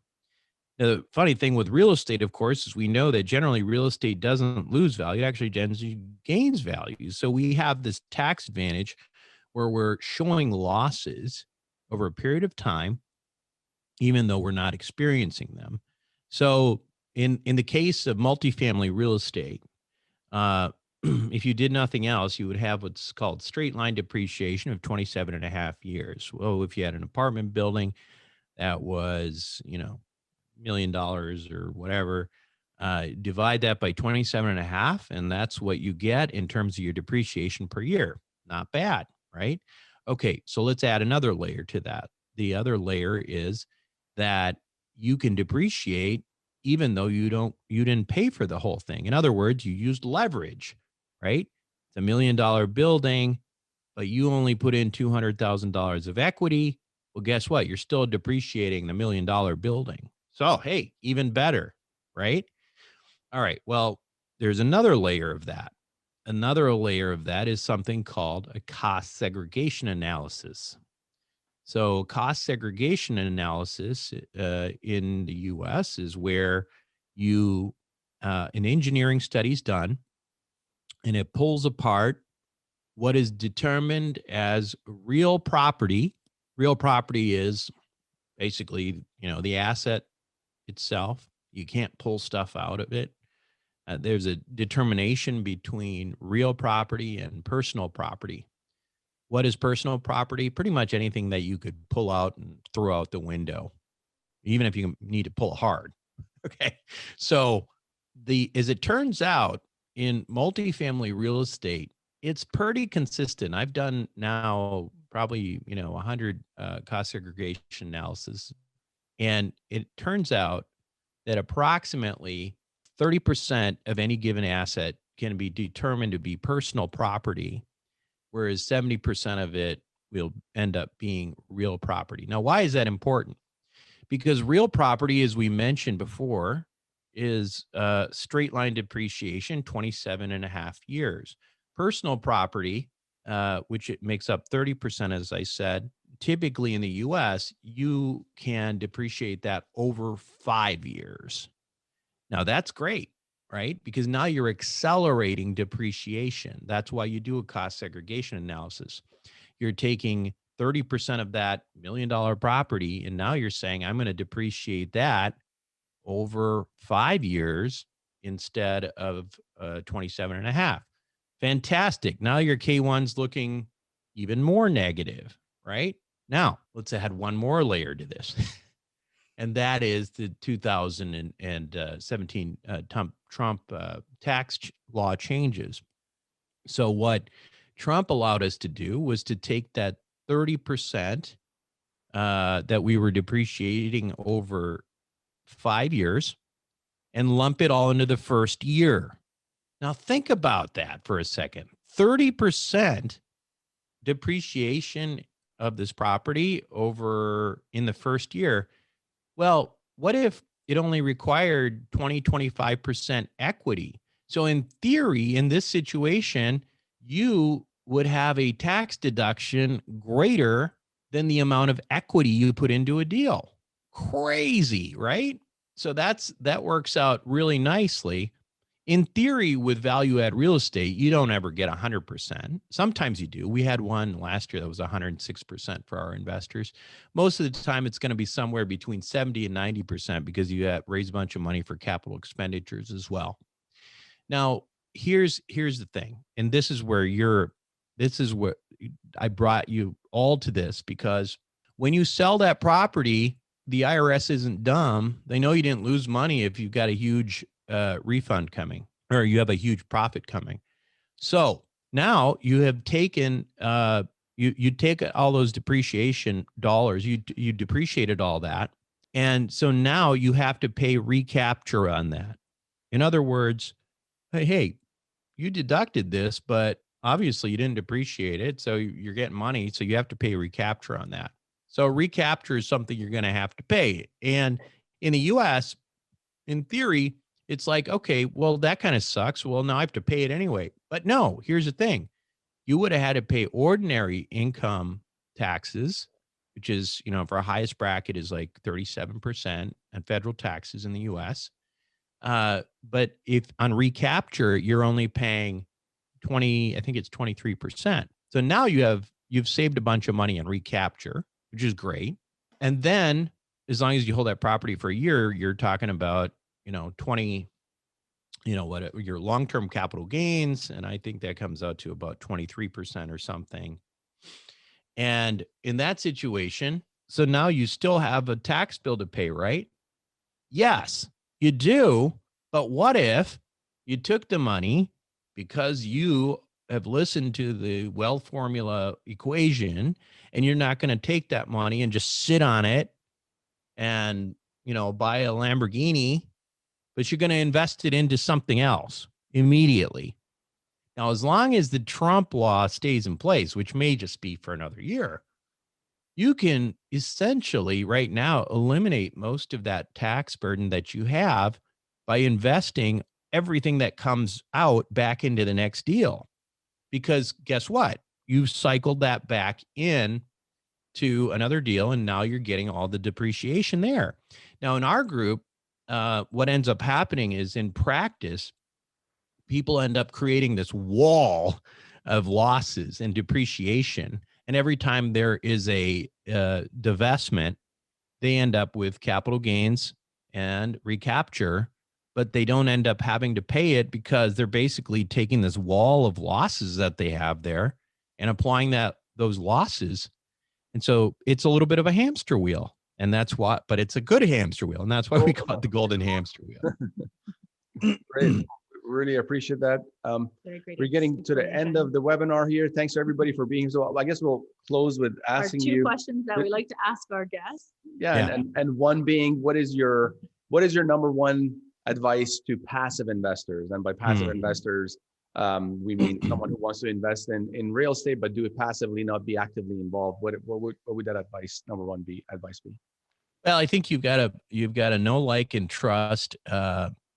The funny thing with real estate, of course, is we know that generally real estate doesn't lose value. It actually generally gains value. So we have this tax advantage where we're showing losses over a period of time, even though we're not experiencing them. So in the case of multifamily real estate, if you did nothing else, you would have what's called straight line depreciation of 27.5 years. Well, if you had an apartment building that was, $1 million or whatever, divide that by 27.5, and that's what you get in terms of your depreciation per year. Not bad, right? Okay, so let's add another layer to that. The other layer is that you can depreciate even though you didn't pay for the whole thing. In other words, you used leverage, right? It's $1 million building, but you only put in $200,000 of equity. Well, guess what? You're still depreciating the $1 million building. So, hey, even better, right? All right. Well, there's another layer of that. Another layer of that is something called a cost segregation analysis. So cost segregation analysis in the US is where an engineering study is done, and it pulls apart what is determined as real property. Real property is basically, the asset itself. You can't pull stuff out of it. There's a determination between real property and personal property. What is personal property? Pretty much anything that you could pull out and throw out the window, even if you need to pull hard. Okay. So as it turns out, in multifamily real estate, it's pretty consistent. I've done now probably, 100 cost segregation analysis. And it turns out that approximately 30% of any given asset can be determined to be personal property, whereas 70% of it will end up being real property. Now, why is that important? Because real property, as we mentioned before, is straight line depreciation, 27.5 years. Personal property, which it makes up 30%, as I said, typically in the US, you can depreciate that over 5 years. Now, that's great, right? Because now you're accelerating depreciation. That's why you do a cost segregation analysis. You're taking 30% of that $1 million property, and now you're saying, I'm going to depreciate that over 5 years instead of 27.5. Fantastic. Now your K1's looking even more negative, right? Now, let's add one more layer to this. And that is the 2017 Trump tax law changes. So what Trump allowed us to do was to take that 30% that we were depreciating over 5 years and lump it all into the first year. Now think about that for a second. 30% depreciation of this property over in the first year. Well, what if it only required 25% equity? So in theory, in this situation, you would have a tax deduction greater than the amount of equity you put into a deal. Crazy, right? So that works out really nicely. In theory, with value add real estate, you don't ever get 100%. Sometimes you do. We had one last year that was 106% for our investors. Most of the time, it's going to be somewhere between 70 and 90% because you raise a bunch of money for capital expenditures as well. Now, here's the thing, and this is where I brought you all to this, because when you sell that property, the IRS isn't dumb. They know you didn't lose money if you've got a huge refund coming, or you have a huge profit coming. So now you have taken, you take all those depreciation dollars, you depreciated all that. And so now you have to pay recapture on that. In other words, hey, you deducted this, but obviously you didn't depreciate it. So you're getting money. So you have to pay recapture on that. So recapture is something you're going to have to pay. And in the US, in theory, it's like, okay, well, that kind of sucks. Well, now I have to pay it anyway. But no, here's the thing. You would have had to pay ordinary income taxes, which is, for our highest bracket is like 37% and federal taxes in the US. But if on recapture, you're only paying 20, I think it's 23%. So now you've saved a bunch of money on recapture, which is great. And then as long as you hold that property for a year, you're talking about, 20, what your long-term capital gains. And I think that comes out to about 23% or something. And in that situation, so now you still have a tax bill to pay, right? Yes, you do. But what if you took the money because you have listened to the wealth formula equation and you're not going to take that money and just sit on it and, buy a Lamborghini, but you're going to invest it into something else immediately. Now, as long as the Trump law stays in place, which may just be for another year, you can essentially right now eliminate most of that tax burden that you have by investing everything that comes out back into the next deal. Because guess what? You cycled that back in to another deal, and now you're getting all the depreciation there. Now, in our group, what ends up happening is in practice, people end up creating this wall of losses and depreciation. And every time there is a divestment, they end up with capital gains and recapture, but they don't end up having to pay it because they're basically taking this wall of losses that they have there and applying those losses. And so it's a little bit of a hamster wheel. And that's why, but it's a good hamster wheel. And that's why we call it the golden hamster wheel. Great. Really appreciate that. We're getting to the end of the webinar here. Thanks to everybody for being I guess we'll close with asking our two you questions that we like to ask our guests. Yeah. And one being, what is your number one advice to passive investors? And by passive investors, we mean someone who wants to invest in real estate, but do it passively, not be actively involved. What would that advice, number one, be? Well, I think you've got to know, like, and trust,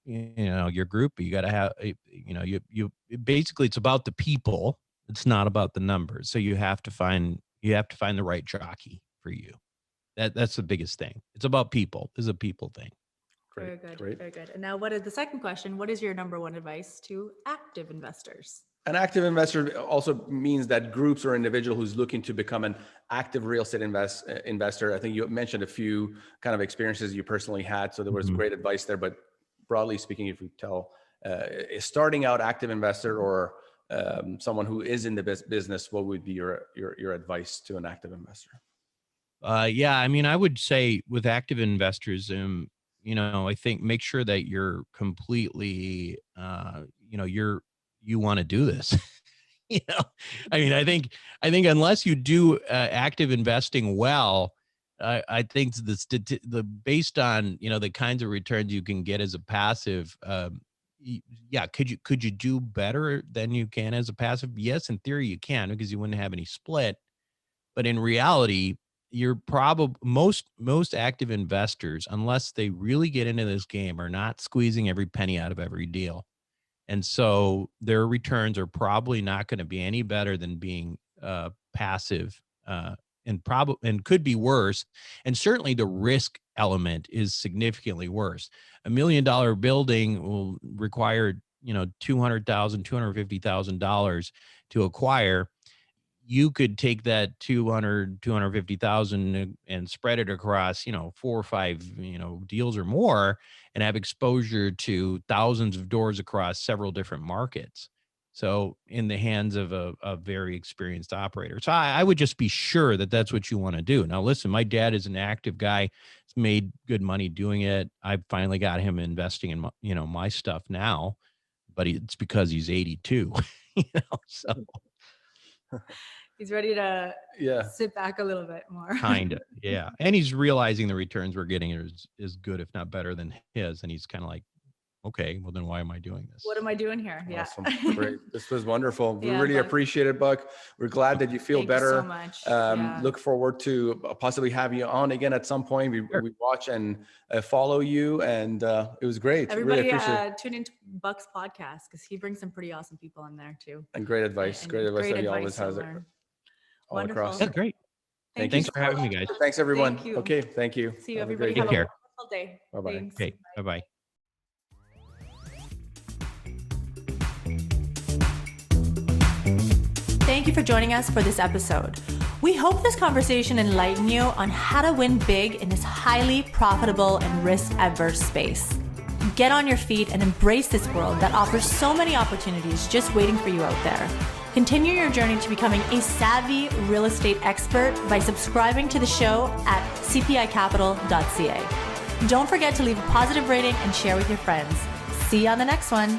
your group. You got to have, you basically, it's about the people. It's not about the numbers. So you have to find the right jockey for you. That's the biggest thing. It's about people. It's a people thing. Very good. Very good. And now what is the second question? What is your number one advice to active investors? An active investor also means that groups or individual who's looking to become an active real estate investor. I think you mentioned a few kind of experiences you personally had. So there was great advice there, but broadly speaking, if you tell a starting out active investor or someone who is in the business, what would be your advice to an active investor? I would say with active investors, I think make sure that you're completely, you want to do this. I think unless you do active investing well, I think the based on the kinds of returns you can get as a passive, could you do better than you can as a passive? Yes, in theory you can, because you wouldn't have any split, but in reality, you're probably most active investors, unless they really get into this game, are not squeezing every penny out of every deal. And so their returns are probably not going to be any better than being passive, and could be worse. And certainly the risk element is significantly worse. $1 million building will require, $200,000, $250,000 to acquire. You could take that 250,000 and spread it across, 4 or 5, deals or more, and have exposure to thousands of doors across several different markets. So in the hands of a very experienced operator. So I would just be sure that that's what you want to do. Now, listen, my dad is an active guy. He's made good money doing it. I finally got him investing in, my stuff now, but it's because he's 82, so. He's ready to sit back a little bit more. Kind of, yeah. And he's realizing the returns we're getting is good, if not better than his. And he's kind of like, okay, well then why am I doing this? What am I doing here? Awesome. Yeah. Great. This was wonderful. We Yeah, really Buck. appreciate it, Buck. We're glad that you feel Thank better. you so much. Yeah. Look forward to possibly having you on again at some point. We watch and follow you, and it was great. Everybody really appreciate it. tune into Buck's podcast, because he brings some pretty awesome people in there too. And great advice. And great advice that he always to has it learn. all Wonderful. across. Yeah, great. Thank Thanks you for having me, guys. Thanks, everyone. Thank you. Okay, thank you. See you, Have a everybody. great Have day. a Take care. wonderful day. Bye-bye. Thanks. Okay. Bye-bye. Thank you for joining us for this episode. We hope this conversation enlightened you on how to win big in this highly profitable and risk-averse space. Get on your feet and embrace this world that offers so many opportunities just waiting for you out there. Continue your journey to becoming a savvy real estate expert by subscribing to the show at cpicapital.ca. Don't forget to leave a positive rating and share with your friends. See you on the next one.